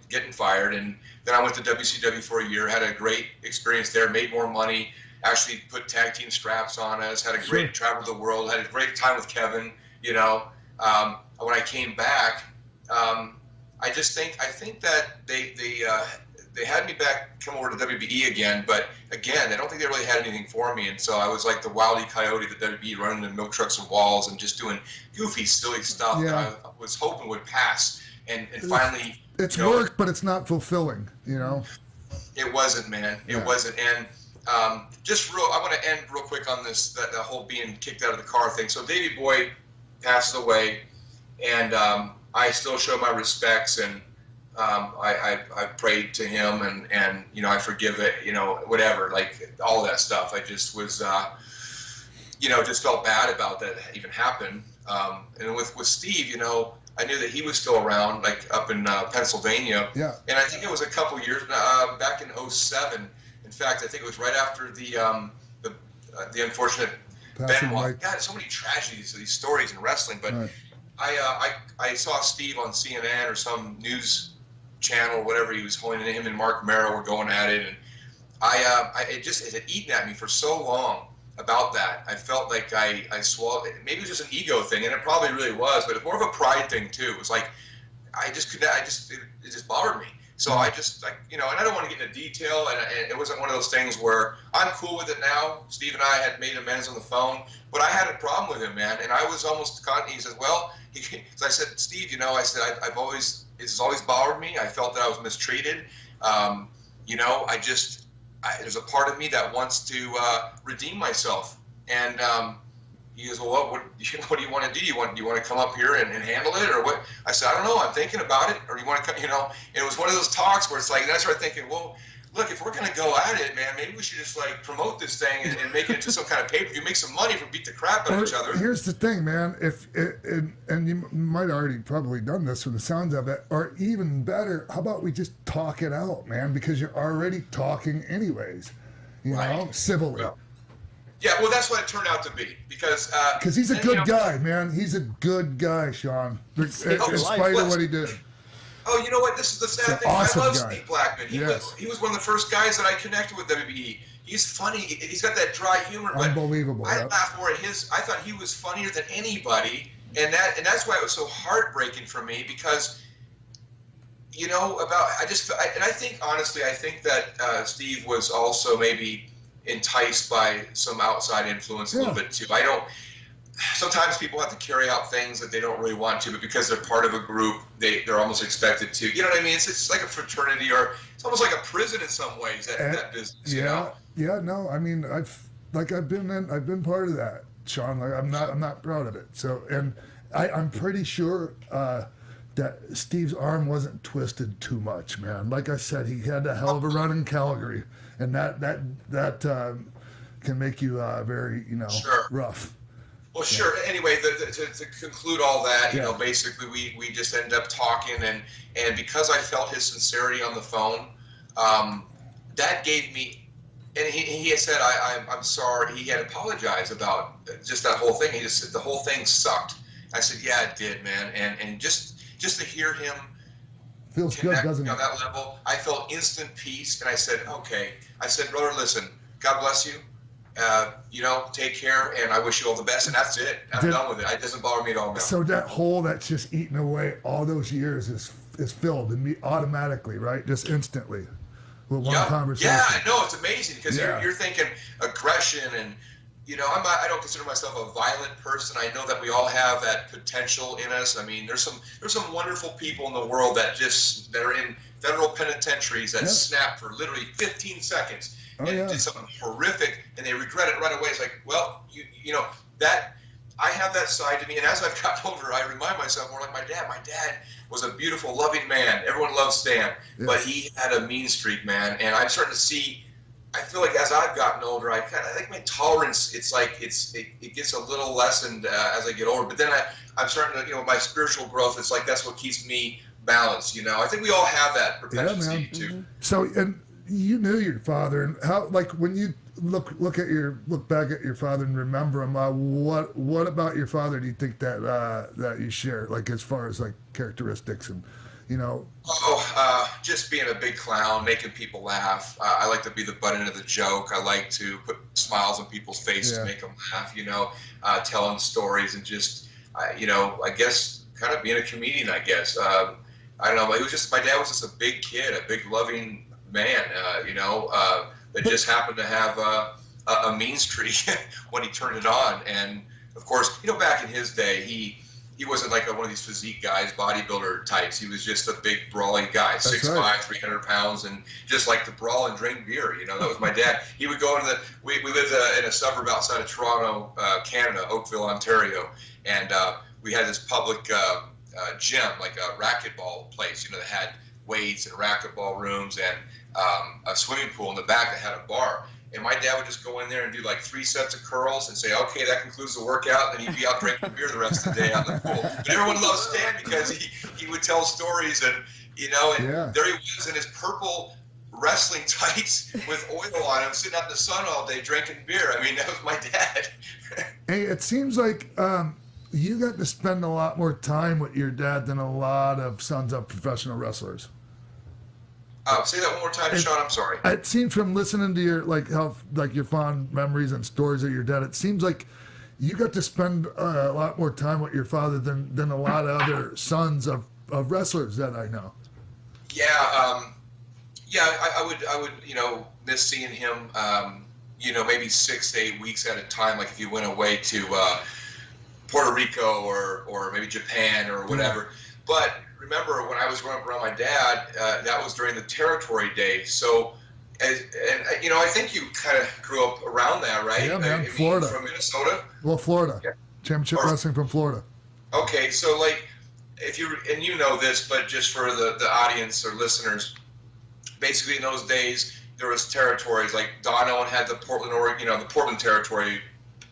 getting fired. And then I went to WCW for a year, had a great experience there, made more money, actually put tag team straps on us, had a great travel the world, had a great time with Kevin. When I came back, I think that they had me back, come over to WBE again, but again, I don't think they really had anything for me, and so I was like the Wile E. Coyote at the WBE, running in milk trucks and walls and just doing goofy, silly stuff that I was hoping would pass, and finally... It's work, but it's not fulfilling, It wasn't, man. It wasn't, and I want to end real quick on this, that whole being kicked out of the car thing. So Davey Boy passes away, and I still show my respects, and I prayed to him, and I forgive it, whatever, like all that stuff. I just was, just felt bad about that even happened. And with Steve, I knew that he was still around, like up in Pennsylvania. Yeah. And I think it was a couple years back in '07. In fact, I think it was right after the unfortunate Benoit. God, so many tragedies, these stories in wrestling. But right. I saw Steve on CNN or some news channel, whatever he was holding. Him and Mark Merrow were going at it, and it had eaten at me for so long about that. I felt like I swallowed. Maybe it was just an ego thing, and it probably really was, but it's more of a pride thing too. It was like it just bothered me So I just, like, you know, and I don't want to get into detail, and it wasn't one of those things where I'm cool with it now. Steve and I had made amends on the phone, but I had a problem with him, man, and I was almost he says, well, so I said, Steve, you know, I said, it's always bothered me. I felt that I was mistreated. You know, there's a part of me that wants to redeem myself. And he goes, well, what do you want to do? Do you want to come up here and handle it, or what? I said, I don't know. I'm thinking about it. Or you want to come, you know? And it was one of those talks where it's like, and I started thinking, well, look, if we're going to go at it, man, maybe we should just like promote this thing and make it into some kind of pay-per-view, make some money from beat the crap out of each other. Here's the thing, man. And you might already probably done this from the sounds of it, or even better, how about we just talk it out, man? Because you're already talking anyways, you know, civilly. Yeah, well, that's what it turned out to be, because he's a good guy, man. He's a good guy, Sean, in spite of what he did. Oh, you know what? This is the sad thing. Awesome I love guy. Steve Blackman. He was one of the first guys that I connected with WWE. He's funny. He's got that dry humor. Unbelievable. I laugh more at his. I thought he was funnier than anybody, and that's why it was so heartbreaking for me, because, you know, I think honestly, I think that Steve was also maybe enticed by some outside influence a little bit too. Sometimes people have to carry out things that they don't really want to, but because they're part of a group, they're almost expected to. You know what I mean? It's like a fraternity, or it's almost like a prison in some ways. That business. Yeah, you know? Yeah. No, I mean, I've been part of that, Sean. Like, I'm not proud of it. So, and I'm pretty sure that Steve's arm wasn't twisted too much, man. Like I said, he had a hell of a run in Calgary, and that can make you very, you know, rough. Well, sure. Anyway, to conclude all that, you know, basically we just ended up talking, and because I felt his sincerity on the phone, that gave me, and he had said, I'm sorry. He had apologized about just that whole thing. He just said the whole thing sucked. I said, yeah, it did, man. And just to hear him feels good, doesn't it? On that level, I felt instant peace, and I said, okay. I said, brother, listen, God bless you. You know, take care, and I wish you all the best, and that's it. I'm done with it. It doesn't bother me at all now. So that hole that's just eaten away all those years is filled automatically, right? Just instantly with one conversation. Yeah, I know, it's amazing, because you're thinking aggression, and, you know, I don't consider myself a violent person. I know that we all have that potential in us. I mean, there's some wonderful people in the world that are in federal penitentiaries that snap for literally 15 seconds. And did something horrific, and they regret it right away. It's like, well, you know, that I have that side to me, and as I've gotten older, I remind myself more like my dad. My dad was a beautiful, loving man. Everyone loved Stan, but he had a mean streak, man. And I'm starting to see. I feel like as I've gotten older, I think my tolerance. It's like it gets a little lessened as I get older. But then I'm starting to, you know, my spiritual growth. It's like that's what keeps me balanced. You know, I think we all have that propensity too. Mm-hmm. So and. You knew your father, and how, like, when you look back at your father and remember him, what about your father do you think that you share, like, as far as like characteristics and, you know? Just being a big clown, making people laugh. I like to be the butt end of the joke. I like to put smiles on people's faces, make them laugh. You know, telling stories and just, you know, I guess kind of being a comedian. I guess I don't know. It was just my dad was just a big kid, a big loving man, you know, that just happened to have a mean streak when he turned it on. And of course, you know, back in his day, he wasn't like one of these physique guys, bodybuilder types. He was just a big brawling guy, 6'5", 300 pounds, and just like to brawl and drink beer. You know, that was my dad. He would go into we lived in a suburb outside of Toronto, Canada, Oakville, Ontario, and we had this public gym, like a racquetball place, you know, that had weights and racquetball rooms and a swimming pool in the back that had a bar. And my dad would just go in there and do like 3 sets of curls and say, okay, that concludes the workout. And then he'd be out drinking beer the rest of the day out in the pool. But everyone loved Stan because he would tell stories, and, you know, and there he was in his purple wrestling tights with oil on him, sitting out in the sun all day drinking beer. I mean, that was my dad. Hey, it seems like you got to spend a lot more time with your dad than a lot of sons of professional wrestlers. Say that one more time, Sean. I'm sorry. It seems from listening to your your fond memories and stories of your dad, it seems like you got to spend a lot more time with your father than a lot of other sons of wrestlers that I know. I would, miss seeing him, maybe 6 to 8 weeks at a time. Like if you went away to Puerto Rico or maybe Japan or whatever. But remember, when I was growing up around my dad, that was during the territory days. So, I think you kind of grew up around that, right? Yeah, man. Florida. From Minnesota? Well, Florida. Yeah. Championship Wrestling from Florida. Okay, so like, if you know this, but just for the audience or listeners, basically in those days there was territories like Don Owen had the Portland, the Portland territory,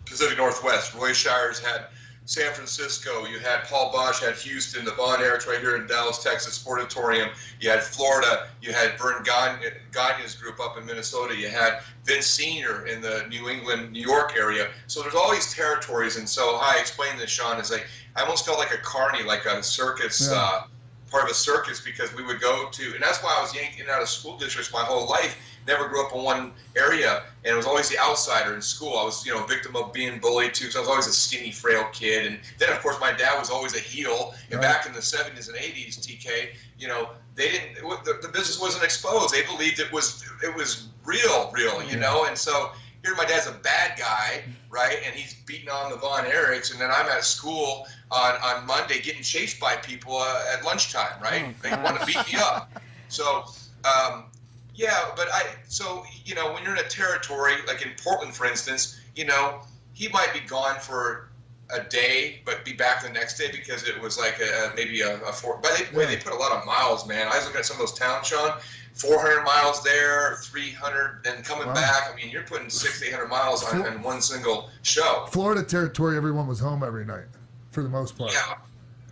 Pacific Northwest. Roy Shires had San Francisco. You had Paul Bosch had Houston, the Von Erichs right here in Dallas, Texas, Sportatorium. You had Florida. You had Vern Gagne's group up in Minnesota. You had Vince Sr. in the New England, New York area. So there's all these territories. And so how I explained this, Shawn, is like I almost felt like a carny, like a circus, part of a circus, because we would go to, and that's why I was yanked in and out of school districts my whole life. Never grew up in one area, and it was always the outsider in school. I was, victim of being bullied too, because I was always a skinny, frail kid. And then, of course, my dad was always a heel. And back in the 70s and 80s, TK, they didn't. The business wasn't exposed. They believed it was real, And so here, my dad's a bad guy, right? And he's beating on the Von Erichs, and then I'm at school on Monday getting chased by people at lunchtime, right? They want to beat me up. So. When you're in a territory, like in Portland, for instance, he might be gone for a day, but be back the next day because it was like maybe a 4. By the way, they put a lot of miles, man. I was looking at some of those towns, Shawn, 400 miles there, 300, and coming back. I mean, you're putting 600 to 800 miles on one single show. Florida territory, everyone was home every night, for the most part. Yeah.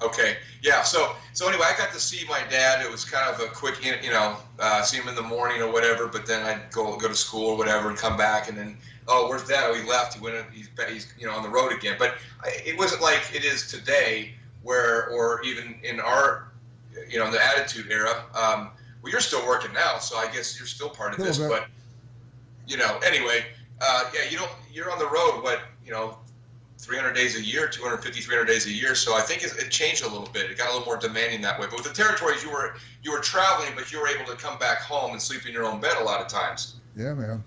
Okay. Yeah. So anyway, I got to see my dad. It was kind of a quick, see him in the morning or whatever. But then I'd go to school or whatever and come back, and then, where's Dad? Oh, he left. He went. He's on the road again. But it wasn't like it is today, or even in our, in the Attitude Era. Well, you're still working now, so I guess you're still part of this. But anyway, you're on the road. 300 days a year, 250, 300 days a year. So I think it changed a little bit. It got a little more demanding that way. But with the territories, you were traveling, but you were able to come back home and sleep in your own bed a lot of times. Yeah, man.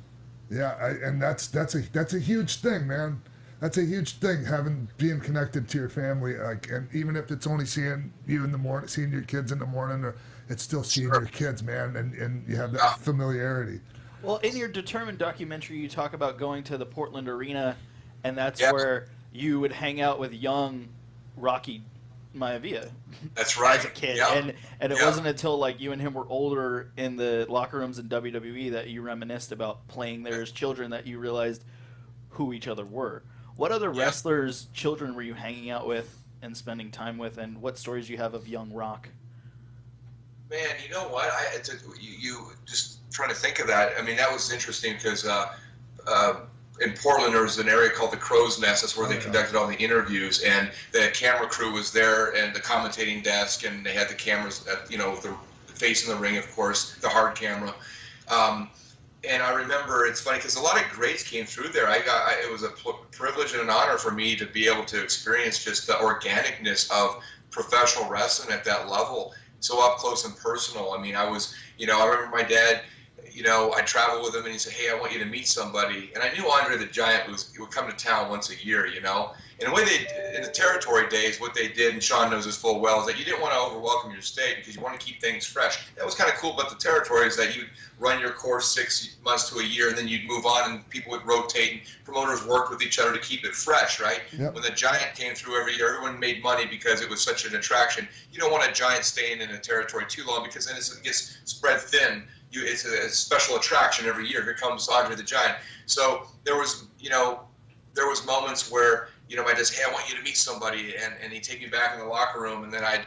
Yeah, and that's a huge thing, man. That's a huge thing, being connected to your family. And even if it's only seeing you in the morning, seeing your kids in the morning, or it's still seeing your kids, man, and you have that familiarity. Well, in your Determined documentary, you talk about going to the Portland Arena, and that's where you would hang out with young Rocky Maivia. That's right. As a kid. Yeah. And it wasn't until like you and him were older in the locker rooms in WWE that you reminisced about playing there as children, that you realized who each other were. What other wrestlers' children were you hanging out with and spending time with, and what stories do you have of young Rock? Man, you know what? You just trying to think of that. I mean, that was interesting because in Portland, there was an area called the Crow's Nest. That's where they conducted all the interviews, and the camera crew was there, and the commentating desk, and they had the cameras, the facing the ring, of course, the hard camera. And I remember, it's funny because a lot of greats came through there. It was a privilege and an honor for me to be able to experience just the organicness of professional wrestling at that level, so up close and personal. I mean, I remember my dad. I traveled with him, and he said, "Hey, I want you to meet somebody." And I knew Andre the Giant would come to town once a year, And the way in the territory days, what they did, and Shawn knows this full well, is that you didn't want to overwhelm your stay because you want to keep things fresh. That was kind of cool about the territory, is that you'd run your course 6 months to a year, and then you'd move on, and people would rotate, and promoters worked with each other to keep it fresh, right? Yep. When the Giant came through every year, everyone made money because it was such an attraction. You don't want a Giant staying in a territory too long because then it gets spread thin. It's a special attraction every year. Here comes Andre the Giant. So there was moments where, my dad said, "Hey, I want you to meet somebody," and he'd take me back in the locker room, and then I'd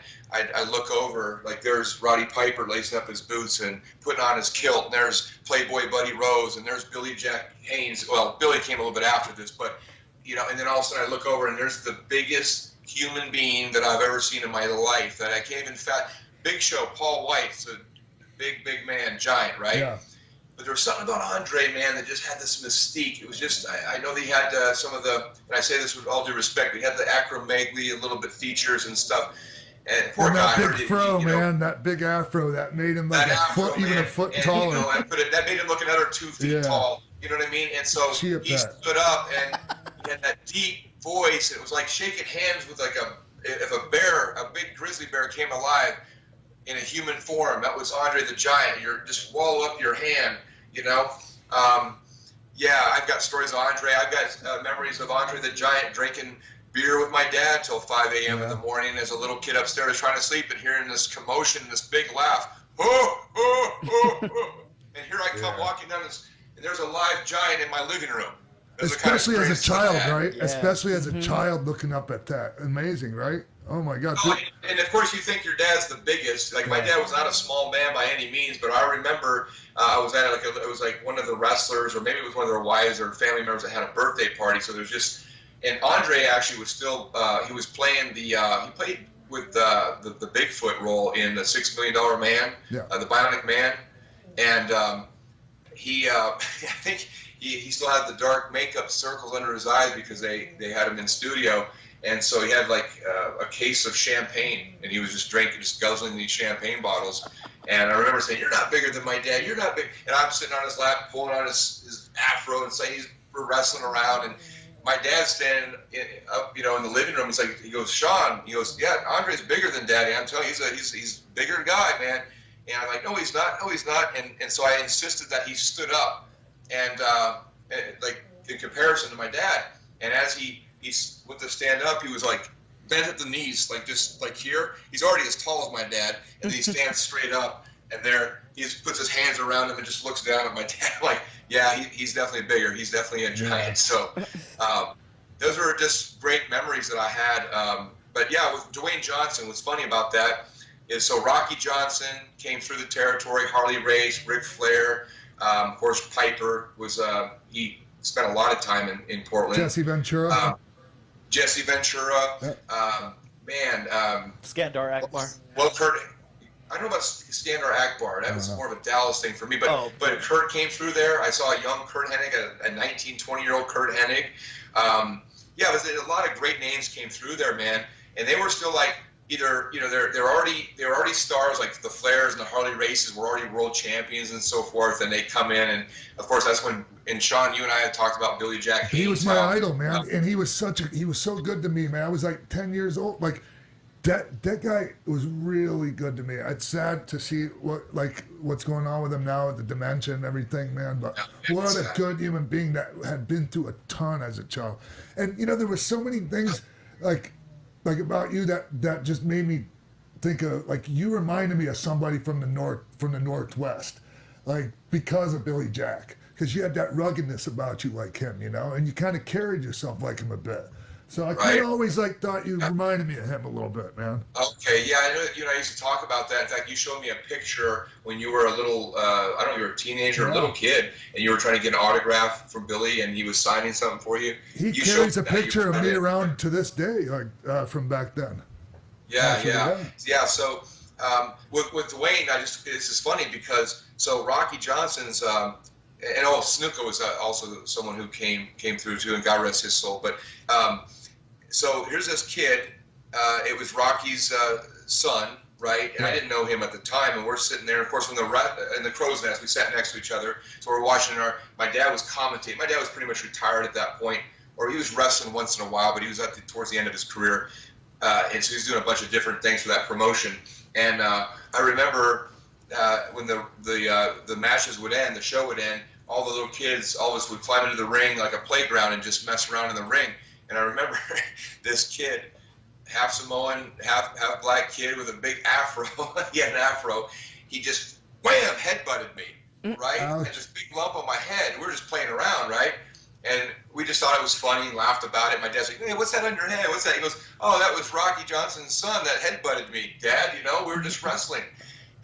look over, like there's Roddy Piper lacing up his boots and putting on his kilt, and there's Playboy Buddy Rose, and there's Billy Jack Haynes. Well, Billy came a little bit after this, but, and then all of a sudden I look over, and there's the biggest human being that I've ever seen in my life that I can't even Big Show, Paul White's a big man, giant, right? Yeah. But there was something about Andre, man, that just had this mystique. It was just, I know that he had some of the, and I say this with all due respect, he had the acromegaly, a little bit features and stuff. And poor and guy. that big fro, man, that big afro that made him like even a foot taller. That made him look another 2 feet tall. You know what I mean? And so he stood up, and he had that deep voice. It was like shaking hands with like if a big grizzly bear came alive in a human form. That was Andre the Giant. You're just swallow up your hand, you know. I've got stories of Andre. I've got memories of Andre the Giant drinking beer with my dad till 5 a.m. in the morning as a little kid upstairs trying to sleep and hearing this commotion, this big laugh. And here I come walking down this, and there's a live giant in my living room. Especially as a child, right? Yeah. Especially as a child looking up at that. Amazing, right? Oh my God. And of course you think your dad's the biggest. Like my dad was not a small man by any means, but I remember I was at it was like one of the wrestlers, or maybe it was one of their wives or family members that had a birthday party. So there's just, and Andre actually was still, he was playing he played with the Bigfoot role in the $6 Million Man, the Bionic Man. And he, I think he still had the dark makeup circles under his eyes because they had him in studio. And so he had like a case of champagne, and he was just drinking, just guzzling these champagne bottles. And I remember saying, "You're not bigger than my dad. You're not big." And I'm sitting on his lap, pulling on his afro, and saying we're wrestling around. And my dad's standing up, in the living room. He goes, "Shawn," he goes, "Yeah, Andre's bigger than Daddy. I'm telling you, he's a bigger guy, man." And I'm like, "No, he's not. No, he's not." And so I insisted that he stood up, and like in comparison to my dad. And as he went to stand up, he was like bent at the knees, like just like here. He's already as tall as my dad, and then he stands straight up, and there he just puts his hands around him and just looks down at my dad, like, yeah, he's definitely bigger. He's definitely a giant. So those were just great memories that I had. But yeah, with Dwayne Johnson, what's funny about that is so Rocky Johnson came through the territory, Harley Race, Ric Flair, of course Piper was he spent a lot of time in Portland. Jesse Ventura. Skandar Akbar. Well, Kurt, I don't know about Skandar Akbar. That was more of a Dallas thing for me. But Kurt came through there. I saw a young Kurt Hennig, a 19, 20-year-old Kurt Hennig. It was a lot of great names came through there, man. And they were still like either they're already stars, like the Flairs and the Harley Races were already world champions and so forth. And they come in, and of course that's when. And Shawn, you and I had talked about Billy Jack Haynes. He was my idol, man, and he was so good to me, man. I was like 10 years old. Like that guy was really good to me. It's sad to see what's going on with him now with the dementia and everything, man. But what a good human being that had been through a ton as a child. And there were so many things like about you that just made me think of, like, you reminded me of somebody from the Northwest, like because of Billy Jack. Because you had that ruggedness about you like him, and you kind of carried yourself like him a bit. So I kind of always thought you reminded me of him a little bit, man. Okay, yeah, I know that you and I used to talk about that. In fact, you showed me a picture when you were a little, I don't know, you were a teenager, or a little kid, and you were trying to get an autograph from Billy, and he was signing something for you. He carries a picture of me around to this day, like from back then. Yeah. So with Dwayne, this is funny because Rocky Johnson's. And Snuka was also someone who came through too, and God rest his soul. But so here's this kid. It was Rocky's son, right? And I didn't know him at the time. And we're sitting there. Of course, in the crow's nest, we sat next to each other. So we're watching my dad was commentating. My dad was pretty much retired at that point, or he was wrestling once in a while, but he was towards the end of his career, and so he was doing a bunch of different things for that promotion. And I remember. When the matches would end, the show would end, all the little kids, all of us would climb into the ring like a playground and just mess around in the ring. And I remember this kid, half Samoan, half black kid with a big afro. He had an afro. He just, wham, headbutted me, right? Ouch. And this big lump on my head. We were just playing around, right? And we just thought it was funny and laughed about it. My dad's like, "Hey, what's that on your head? What's that?" He goes, "Oh, that was Rocky Johnson's son that headbutted me, Dad. We were just wrestling."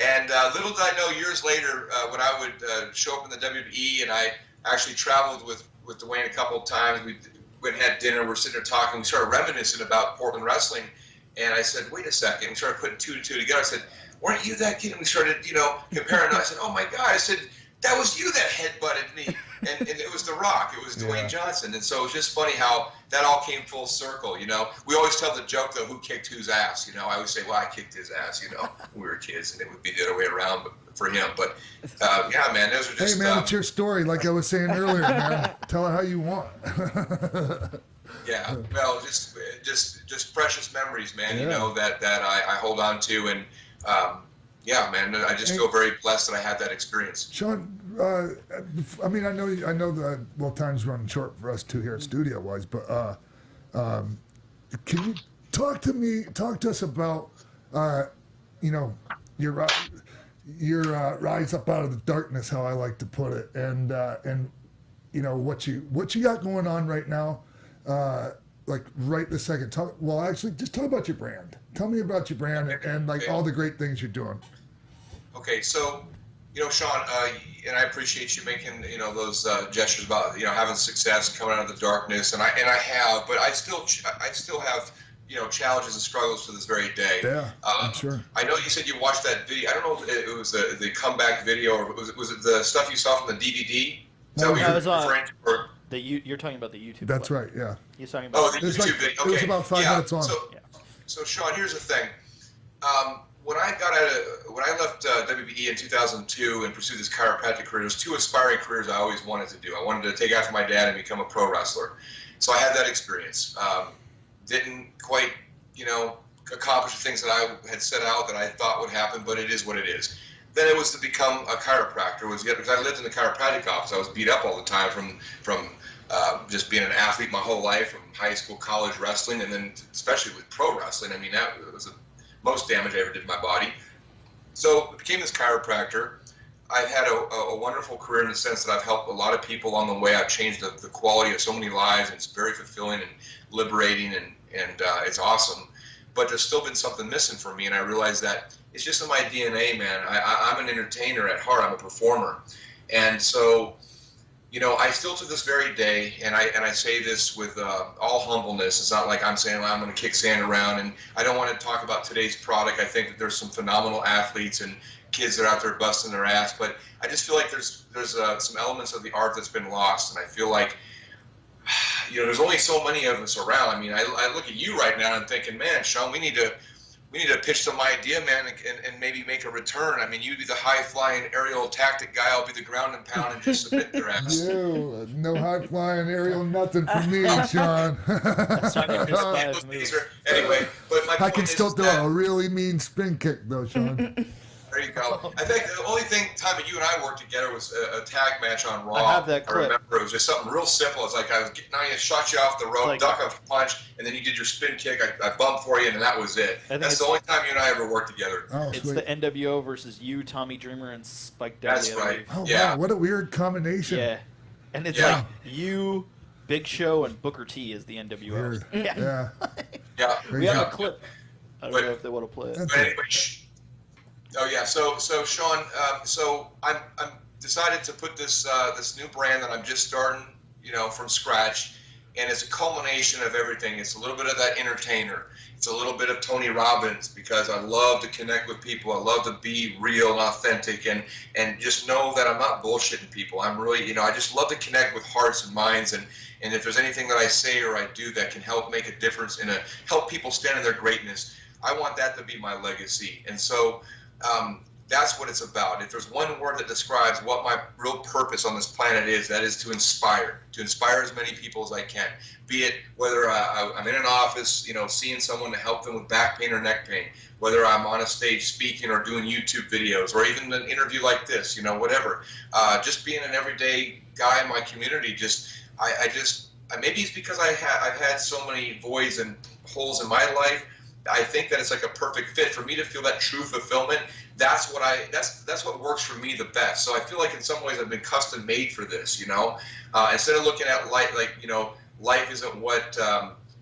And little did I know, years later, when I would show up in the WWE, and I actually traveled with Dwayne a couple of times, we went and had dinner, we're sitting there talking, we started reminiscing about Portland wrestling, and I said, wait a second, we started putting two and two together. I said, weren't you that kid? And we started, comparing, and I said, oh my God, I said, that was you that headbutted me. and it was The Rock. It was Dwayne Johnson. And so it's just funny how that all came full circle, you know. We always tell the joke, though, who kicked whose ass, you know. I always say, well, I kicked his ass, you know, when we were kids, and it would be the other way around for him. But, yeah, man, those are just... Hey, man, it's your story, like I was saying earlier, man. Tell it how you want. Yeah, well, just precious memories, man, you know, that I hold on to. And, yeah, man, I just feel very blessed that I had that experience. Shawn, I mean, I know that, well, time's running short for us too here at Studio-wise, but can you talk to us about, you know, your rise up out of the darkness, how I like to put it, and you know, what you got going on right now, like right this second. Just talk about your brand. Tell me about your brand and like all the great things you're doing. Okay, so, you know, Shawn, and I appreciate you making, you know, those gestures about, you know, having success, coming out of the darkness, and I have, but I still have, you know, challenges and struggles to this very day. Yeah, I'm sure. I know you said you watched that video. I don't know if it was the comeback video, or was it the stuff you saw from the DVD? Is that what you're referring to? Or? You're talking about the YouTube. That's clip. right. Yeah. You're talking about. The YouTube video. Okay. It was about 5 minutes long. So Shawn, here's the thing. When I left WBE in 2002 and pursued this chiropractic career, there's 2 aspiring careers I always wanted to do. I wanted to take after my dad and become a pro wrestler. So I had that experience. Didn't quite, you know, accomplish the things that I had set out that I thought would happen, but it is what it is. Then it was to become a chiropractor. Because I lived in the chiropractic office. I was beat up all the time from just being an athlete my whole life, from high school, college wrestling, and then especially with pro wrestling. I mean, that was the most damage I ever did to my body. So I became this chiropractor. I've had a wonderful career in the sense that I've helped a lot of people along the way. I've changed the quality of so many lives, and it's very fulfilling and liberating, and it's awesome. But there's still been something missing for me, and I realized that it's just in my DNA, man. I'm an entertainer at heart. I'm a performer. And so, you know, I still to this very day, and I say this with all humbleness. It's not like I'm saying, well, I'm going to kick sand around, and I don't want to talk about today's product. I think that there's some phenomenal athletes and kids that are out there busting their ass, but I just feel like there's some elements of the art that's been lost, and I feel like, you know, there's only so many of us around. I mean, I look at you right now and I'm thinking, man, Shawn, we need to pitch some idea, man, and maybe make a return. I mean, you'd be the high-flying aerial tactic guy. I'll be the ground and pound and just submit their ass. No high-flying aerial nothing for me, Shawn. Anyway, but my I can still do a really mean spin kick, though, Shawn. There you go. I think the only time that you and I worked together was a tag match on Raw. I have that clip. I remember it was just something real simple. It's like I shot you off the rope, duck a punch, and then you did your spin kick. I bumped for you, and then that was it. That's the only time you and I ever worked together. Oh, it's the NWO versus you, Tommy Dreamer, and Spike Dudley. That's right. Oh, yeah. Wow, what a weird combination. Yeah. And it's like you, Big Show, and Booker T is the NWO. Weird. Yeah. Yeah. We have a clip. I don't know if they want to play it. But anyway, oh yeah, so Shawn, so I'm decided to put this new brand that I'm just starting, you know, from scratch, and it's a culmination of everything. It's a little bit of that entertainer. It's a little bit of Tony Robbins, because I love to connect with people. I love to be real and authentic, and just know that I'm not bullshitting people. I'm really, you know, I just love to connect with hearts and minds, and if there's anything that I say or I do that can help make a difference help people stand in their greatness, I want that to be my legacy. And so that's what it's about. If there's one word that describes what my real purpose on this planet is, that is to inspire as many people as I can. Be it whether I'm in an office, you know, seeing someone to help them with back pain or neck pain, whether I'm on a stage speaking or doing YouTube videos, or even an interview like this, you know, whatever. Just being an everyday guy in my community. Maybe it's because I've had so many voids and holes in my life. I think that it's like a perfect fit for me to feel that true fulfillment. That's what works for me the best. So I feel like in some ways I've been custom made for this, you know. Instead of looking at life like, you know, life isn't what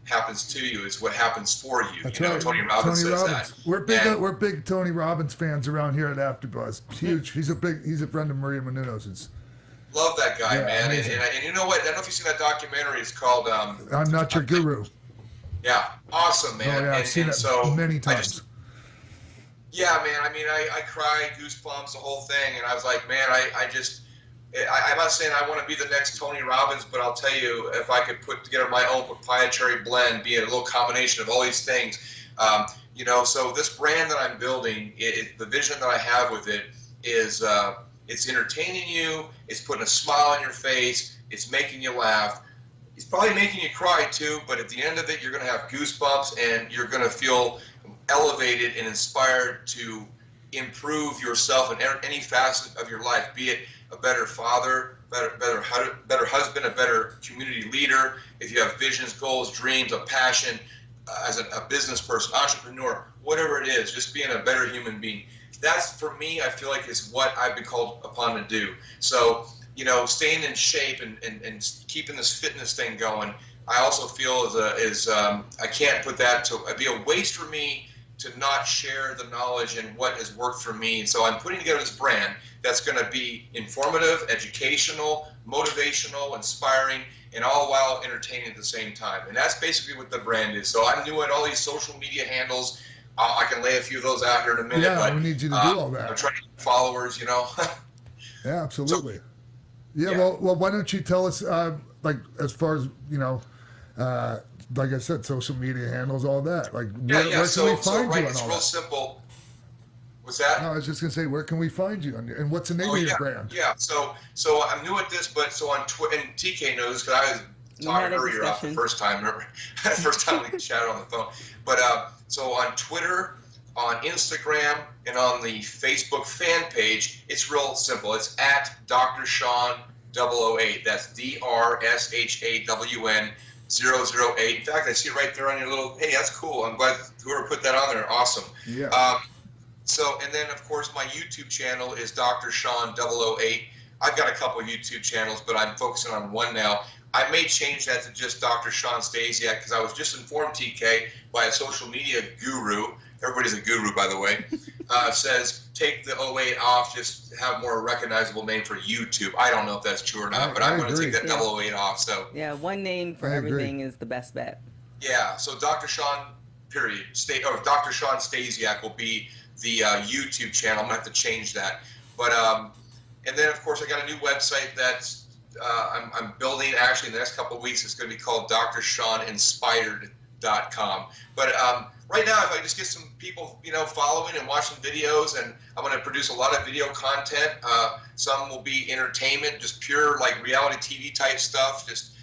happens to you, it's what happens for you. That's you know, right. Tony Robbins says that. We're big Tony Robbins fans around here at AfterBuzz. Huge. He's a friend of Maria Menounos'. Love that guy, man. And you know what? I don't know if you've seen that documentary. It's called I'm Not Your Guru. Yeah, awesome, man. Oh, yeah, I've seen it many times. Yeah, man. I mean, I cried, goosebumps, the whole thing, and I was like, man, I just I'm not saying I want to be the next Tony Robbins, but I'll tell you, if I could put together my own proprietary blend, be a little combination of all these things, so this brand that I'm building, the vision that I have with it is it's entertaining you, it's putting a smile on your face, it's making you laugh. It's probably making you cry too, but at the end of it, you're going to have goosebumps and you're going to feel elevated and inspired to improve yourself in any facet of your life, be it a better father, better husband, a better community leader. If you have visions, goals, dreams, a passion, as a business person, entrepreneur, whatever it is, just being a better human being. That's, for me, I feel like is what I've been called upon to do. So, staying in shape and keeping this fitness thing going, I also feel I can't put that to, it'd be a waste for me to not share the knowledge and what has worked for me. And so I'm putting together this brand that's going to be informative, educational, motivational, inspiring, and all while entertaining at the same time. And that's basically what the brand is. So I'm doing all these social media handles. I can lay a few of those out here in a minute. Yeah, but we need you to do all that. I'm trying to get followers, Yeah, absolutely. So, yeah. Well, why don't you tell us, as far as, like I said, social media handles, all that. Like, where can we find you on all it's real that? simple. What's that? No, I was just going to say, where can we find you? And what's the name of your brand? Yeah, so I'm new at this, but so on Twitter, and TK knows, because I was talking earlier about the first time, remember? First time we chatted on the phone. But so on Twitter, on Instagram, and on the Facebook fan page, it's real simple. It's at Dr. Shawn 008. That's DRSHAWN 008. In fact, I see it right there on your little, hey, that's cool. I'm glad whoever put that on there. Awesome. Yeah. And then, of course, my YouTube channel is Dr. Shawn 008. I've got a couple YouTube channels, but I'm focusing on one now. I may change that to just Dr. Shawn Stasiak, because I was just informed, TK, by a social media guru. Everybody's a guru, by the way. Says take the 08 off, just have more recognizable name for YouTube. I don't know if that's true or not, but I'm going to take that 008 off. So yeah, one name for everything is the best bet. Yeah, so Dr. Shawn, period. Dr. Shawn Stasiak will be the YouTube channel. I'm going to have to change that. But and then, of course, I got a new website that's I'm building actually in the next couple of weeks. It's going to be called DrShawnInspired.com. But right now, if I just get some people, following and watching videos, and I'm going to produce a lot of video content. Some will be entertainment, just pure like reality TV type stuff, just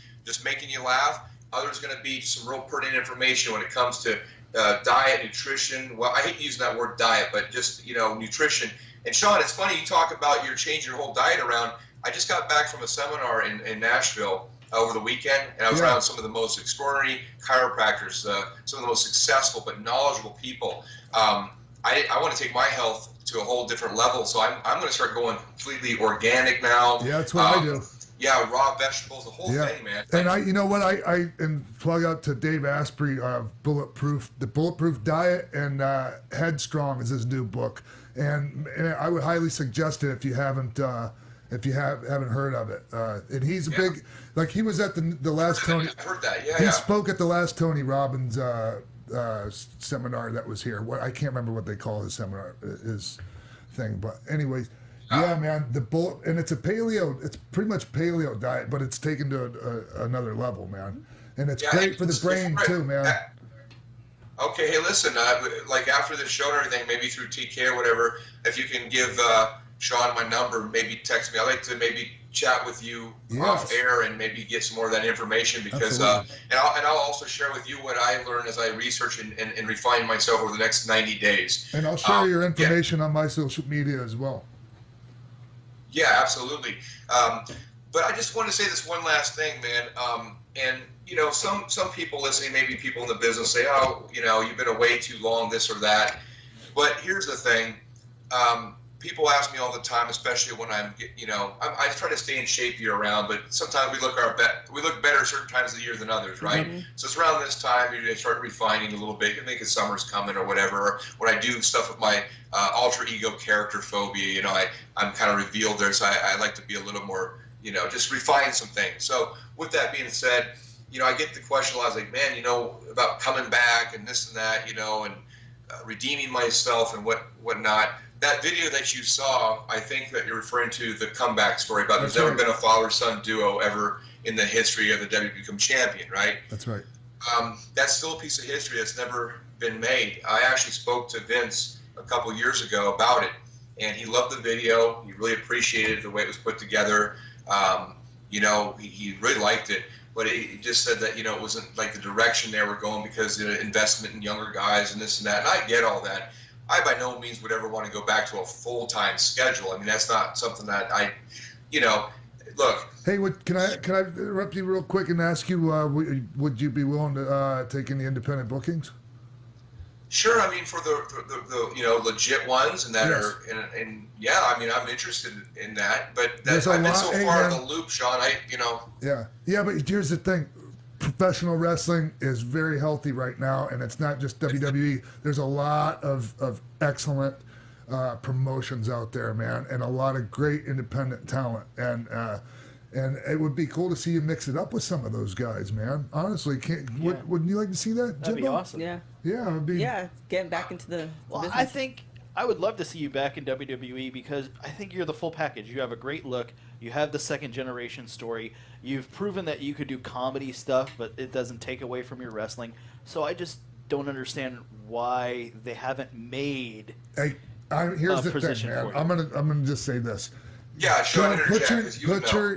making you laugh. Others going to be some real pertinent information when it comes to diet, nutrition. Well, I hate using that word diet, but just nutrition. And Shawn, it's funny you talk about you're changing your whole diet around. I just got back from a seminar in Nashville over the weekend, and I was around some of the most extraordinary chiropractors, some of the most successful but knowledgeable people. I want to take my health to a whole different level, so I'm going to start going completely organic now. Yeah, that's what I do. Yeah, raw vegetables, the whole thing, man. And I plug out to Dave Asprey of The Bulletproof Diet, and Headstrong is his new book, and I would highly suggest it if you haven't heard of it. And he's a big, like he was at the last Tony. I heard that. Yeah. He spoke at the last Tony Robbins seminar that was here. I can't remember what they call his seminar, his thing, but anyways. Yeah, man, and it's it's pretty much paleo diet, but it's taken to another level, man. And it's great for the brain too, man. Okay, hey, listen, like after this show and everything, maybe through TK or whatever, if you can give Shawn my number, maybe text me. I'd like to maybe chat with you off air and maybe get some more of that information, because and I'll also share with you what I learn as I research and refine myself over the next 90 days. And I'll share your information on my social media as well. Yeah, absolutely. But I just want to say this one last thing, man. And some people listening, maybe people in the business, say, "Oh, you've been away too long, this or that." But here's the thing. People ask me all the time, especially when I try to stay in shape year round, but sometimes we look better certain times of the year than others, right? Mm-hmm. So it's around this time you start refining a little bit. You think summer's coming or whatever. Or when I do stuff with my alter ego character phobia, I'm kind of revealed there, so I like to be a little more, just refine some things. So with that being said, I get the question a lot. I was like, man, about coming back and this and that, and redeeming myself and whatnot. that video that you saw, I think that you're referring to the comeback story about there's never been a father-son duo ever in the history of the WWE become champion, right? That's right. That's still a piece of history that's never been made. I actually spoke to Vince a couple years ago about it, and he loved the video. He really appreciated the way it was put together. He really liked it, but he just said that, it wasn't like the direction they were going because of the investment in younger guys and this and that. And I get all that. I by no means would ever want to go back to a full-time schedule. I mean, that's not something that look. Hey, can I interrupt you real quick and ask you, would you be willing to take any independent bookings? Sure. I mean, for the legit ones and that are, and yeah, I mean, I'm interested in that. But I've been so far in the loop, Shawn. Yeah. But here's the thing. Professional wrestling is very healthy right now, and it's not just WWE. There's a lot of excellent promotions out there, man, and a lot of great independent talent. And it would be cool to see you mix it up with some of those guys, man. Honestly, wouldn't you like to see that? That'd be awesome. Yeah. Yeah, it would be. Yeah, getting back into the business. I think I would love to see you back in WWE because I think you're the full package. You have a great look. You have the second generation story. You've proven that you could do comedy stuff, but it doesn't take away from your wrestling. So I just don't understand why they haven't made here's the thing, man. I'm gonna just say this. Yeah, sure.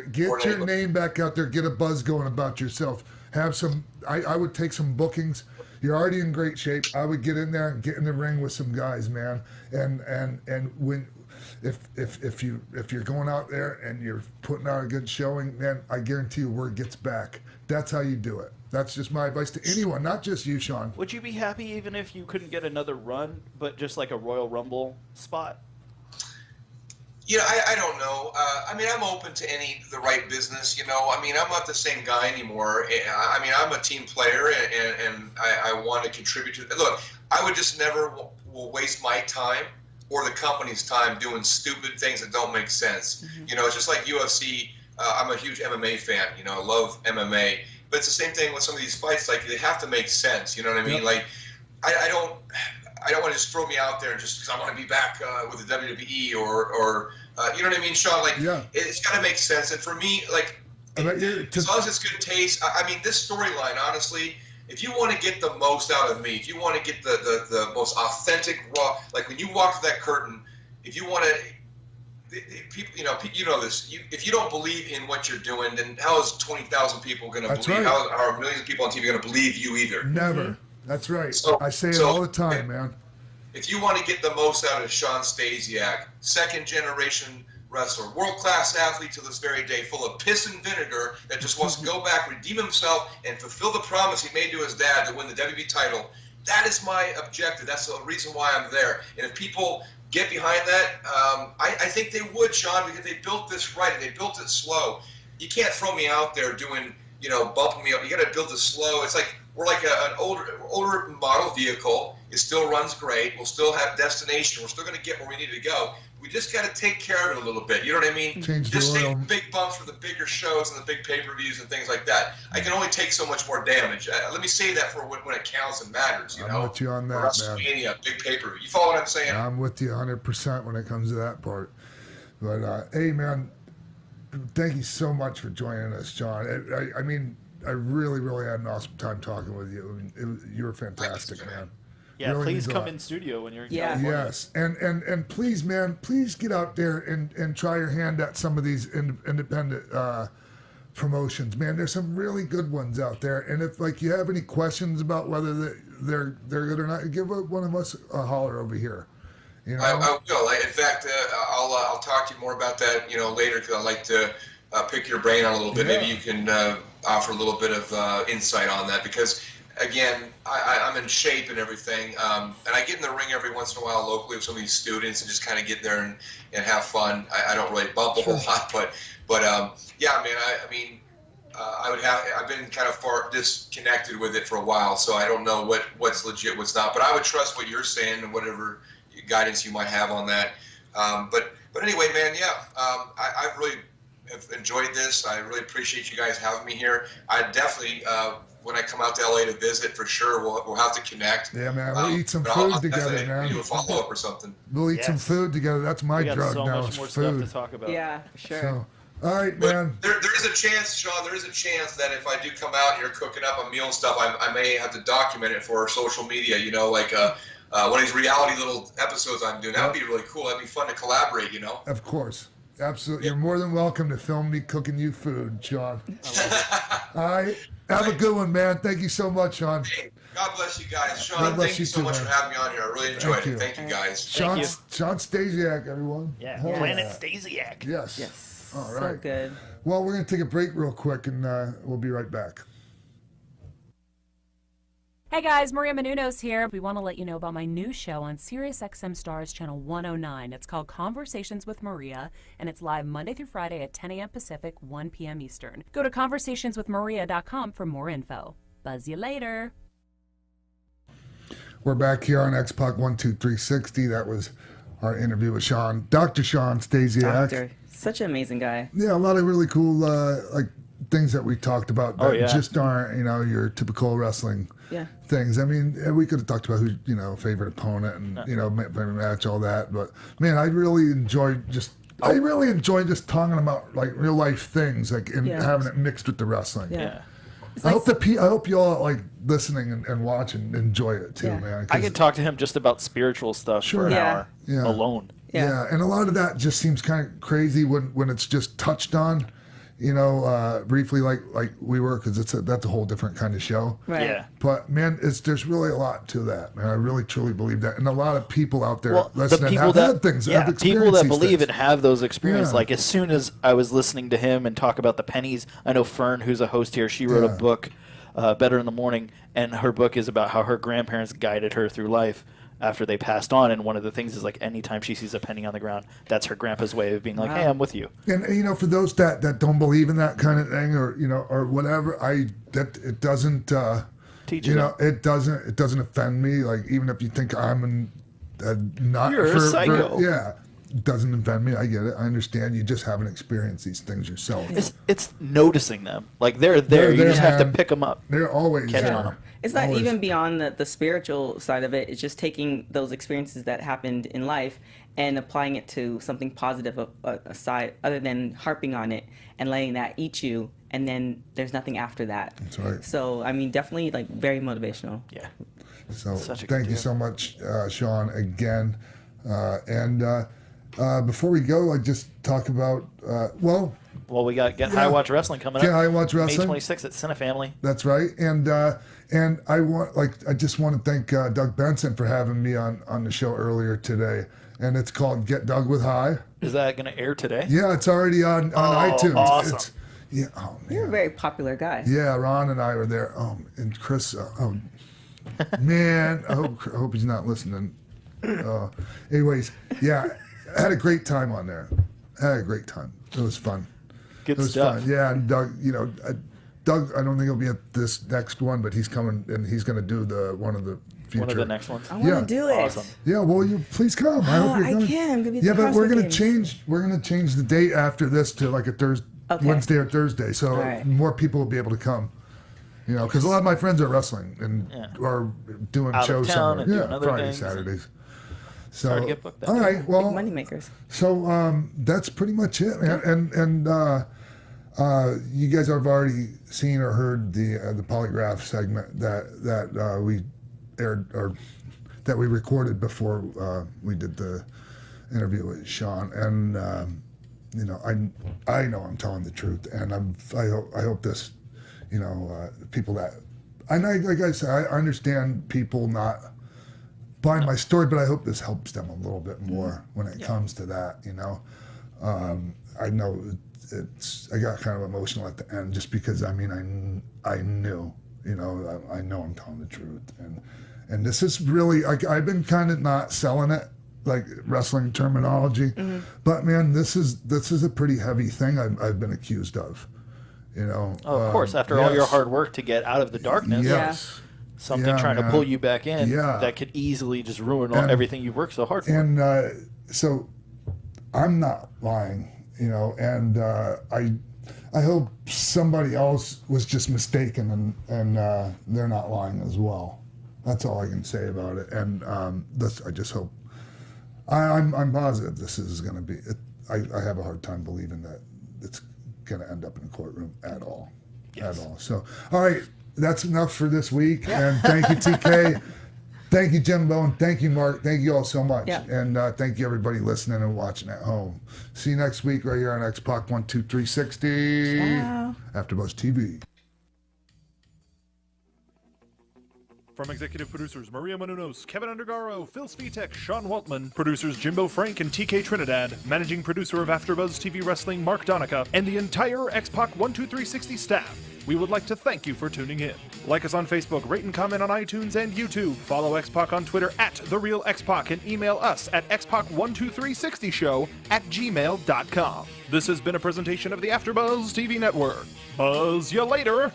Get your name back out there. Get a buzz going about yourself. Have some. I would take some bookings. You're already in great shape. I would get in there and get in the ring with some guys, man. And when if you're going out there and you're putting out a good showing, man, I guarantee you word gets back. That's how you do it. That's just my advice to anyone, not just you, Shawn. Would you be happy even if you couldn't get another run, but just like a Royal Rumble spot? I don't know. I mean, I'm open to the right business, I mean, I'm not the same guy anymore. I mean, I'm a team player, and I want to contribute to it. Look, I would just never will waste my time or the company's time doing stupid things that don't make sense. Mm-hmm. It's just like UFC. I'm a huge MMA fan. I love MMA. But it's the same thing with some of these fights. Like, they have to make sense. You know what I mean? Yep. Like, I don't want to just throw me out there just because I want to be back with the WWE or you know what I mean, Shawn? Like, it's got to make sense. And for me, like, as long as it's good taste, I mean, this storyline, honestly, if you want to get the most out of me, if you want to get the most authentic, raw, like when you walk through that curtain, if you want to, people, you know this. If you don't believe in what you're doing, then how is 20,000 people going to believe? Right. How are millions of people on TV going to believe you either? Never. Mm-hmm. That's right. So, I say it all the time, man. If you want to get the most out of Shawn Stasiak, second generation wrestler, world-class athlete to this very day, full of piss and vinegar, that just wants to go back, redeem himself, and fulfill the promise he made to his dad to win the WWE title, that is my objective. That's the reason why I'm there. And if people get behind that, I think they would, Shawn, because they built this right. They built it slow. You can't throw me out there doing, bumping me up. You got to build it slow. It's like we're like an older model vehicle. It still runs great. We'll still have destination. We're still going to get where we need to go. We just got to take care of it a little bit. You know what I mean? Just take big bumps for the bigger shows and the big pay-per-views and things like that. I can only take so much more damage. Let me say that for when it counts and matters. I'm with you on that, WrestleMania, big pay-per-view. You follow what I'm saying? I'm with you 100% when it comes to that part. But hey, man, thank you so much for joining us, Shawn. I mean, I really, really had an awesome time talking with you. I mean, you were fantastic, man. Yeah, really please come in studio when you're in California. Yes, and please, man, please get out there and try your hand at some of these independent promotions, man. There's some really good ones out there, and if you have any questions about whether they're good or not, give one of us a holler over here. I will. In fact, I'll talk to you more about that later because I'd like to pick your brain on a little bit. Yeah. Maybe you can offer a little bit of insight on that because. Again, I'm in shape and everything, and I get in the ring every once in a while locally with some of these students and just kind of get there and have fun. I don't really bump a whole lot, but yeah, man. I've been kind of far disconnected with it for a while, so I don't know what's legit, what's not. But I would trust what you're saying and whatever guidance you might have on that. But anyway, man, yeah, I've really have enjoyed this. I really appreciate you guys having me here. I definitely when I come out to LA to visit, for sure, we'll have to connect. Yeah, man. We'll eat some but food I'll together, definitely man. do a follow-up or something. We'll eat some food together. That's my We got drug so now. much is more food. stuff to talk about. Yeah, for sure. So, all right, But man. there is a chance, Shawn, there is a chance that if I do come out and you're cooking up a meal and stuff, I may have to document it for social media, like one of these reality little episodes I'm doing. That would be really cool. That'd be fun to collaborate, Of course. Absolutely. You're more than welcome to film me cooking you food, Shawn. All right. Have a good one, man. Thank you so much, Shawn. Hey, God bless you guys. Shawn, God bless thank you you so too, much man. for having me on here. I really enjoyed Thank you. it. Thank you, guys. Shawn you. Stasiak, everyone. Yeah, Hell Planet yeah. Stasiak. Yes. Yes. All So right. good. Well, we're going to take a break real quick, and we'll be right back. Hey guys, Maria Menounos here. We want to let you know about my new show on SiriusXM Stars Channel 109. It's called Conversations with Maria, and it's live Monday through Friday at 10 a.m. Pacific, 1 p.m. Eastern. Go to conversationswithmaria.com for more info. Buzz you later. We're back here on X-Pac 12360. That was our interview with Dr. Shawn Stasiak. Doctor. Such an amazing guy. Yeah, a lot of really cool things that we talked about that just aren't, your typical wrestling things. I mean, we could have talked about who, favorite opponent and, favorite match, all that. But, man, I really enjoyed just talking about, like, real life things, like, and having it mixed with the wrestling. Yeah. I hope you all, like, listening and watching enjoy it, too, man. I could talk to him just about spiritual stuff for an hour alone. Yeah, and a lot of that just seems kind of crazy when it's just touched on, briefly like we were, because that's a whole different kind of show. Right. Yeah. But man, there's really a lot to that, man. I really truly believe that, and a lot of people out there Well, listening have had things, have experienced people that these believe things. it have those experiences. Yeah. Like as soon as I was listening to him and talk about the pennies, I know Fern, who's a host here, she wrote a book, Better in the Morning, and her book is about how her grandparents guided her through life after they passed on, and one of the things is like anytime she sees a penny on the ground, that's her grandpa's way of being like, hey, I'm with you. And for those that don't believe in that kind of thing, or whatever, it doesn't Teach you it doesn't offend me. Like, even if you think I'm not You're a psycho. it doesn't offend me. I get it. I understand. You just haven't experienced these things yourself. It's noticing them. Like they're there. You just have to pick them up. They're always Catch there. on 'em. It's not Always. even beyond the spiritual side of it. It's just taking those experiences that happened in life and applying it to something positive aside, other than harping on it and letting that eat you, and then there's nothing after that. That's right. So, I mean, definitely like very motivational. Yeah. So Such a thank good you deal. so much, Shawn, again. Before we go, I just talk about Well, we got Get High Watch Wrestling coming up. Get High Watch Wrestling. May 26th at Cinefamily. That's right. And I just want to thank Doug Benson for having me on the show earlier today. And it's called Get Doug with High. Is that going to air today? Yeah, it's already on iTunes. Awesome. Oh man. You're a very popular guy. Yeah, Ron and I were there. And Chris. Man, I hope he's not listening. Anyways, yeah, I had a great time on there. I had a great time. It was fun. Good It was stuff. fun. Yeah, and Doug, Doug, I don't think he'll be at this next one, but he's coming and he's going to do one of the future. One of the next ones. I want to do it. Awesome. Yeah, well, you please come. I hope you're I coming. can. I'm gonna be at Yeah, the but we're CrossFit gonna Games. change. We're gonna change the date after this to like a Thursday, Okay. Wednesday or Thursday, so All right. more people will be able to come. Because a lot of my friends are wrestling and are doing Out of shows town and somewhere. doing other Fridays, things. Saturdays. So, hard to get booked that all day. right, well, Money makers. so that's pretty much it, man. And you guys have already seen or heard the polygraph segment that we aired or that we recorded before we did the interview with Shawn. And I know I'm telling the truth, and I hope this, people that like I said, I understand people not buying my story, but I hope this helps them a little bit more when it comes to that. I know I got kind of emotional at the end just because I knew, I know I'm telling the truth, and this is really I've been kind of not selling it like wrestling terminology, but man, this is a pretty heavy thing I've been accused of. Of course, after all your hard work to get out of the darkness, yes. something trying to pull you back in that could easily just ruin everything you've worked so hard for. And so I'm not lying, and somebody else was just mistaken and they're not lying as well. That's all I can say about it. And I just hope. I'm positive this is going to be. I have a hard time believing that it's going to end up in a courtroom at all. Yes. At all. So, all right, that's enough for this week. And thank you, TK. Thank you, Jimbo, and thank you, Mark. Thank you all so much. Yeah. And thank you, everybody listening and watching at home. See you next week right here on X-Pac 12360. Ciao. AfterBuzz TV. From executive producers Maria Menounos, Kevin Undergaro, Phil Svitek, Sean Waltman, producers Jimbo Frank and TK Trinidad, managing producer of AfterBuzz TV Wrestling Mark Donica, and the entire X-Pac 12360 staff, we would like to thank you for tuning in. Like us on Facebook, rate and comment on iTunes and YouTube. Follow X-Pac on Twitter at TheRealXpac and email us at xpac12360show@gmail.com. This has been a presentation of the AfterBuzz TV Network. Buzz you later!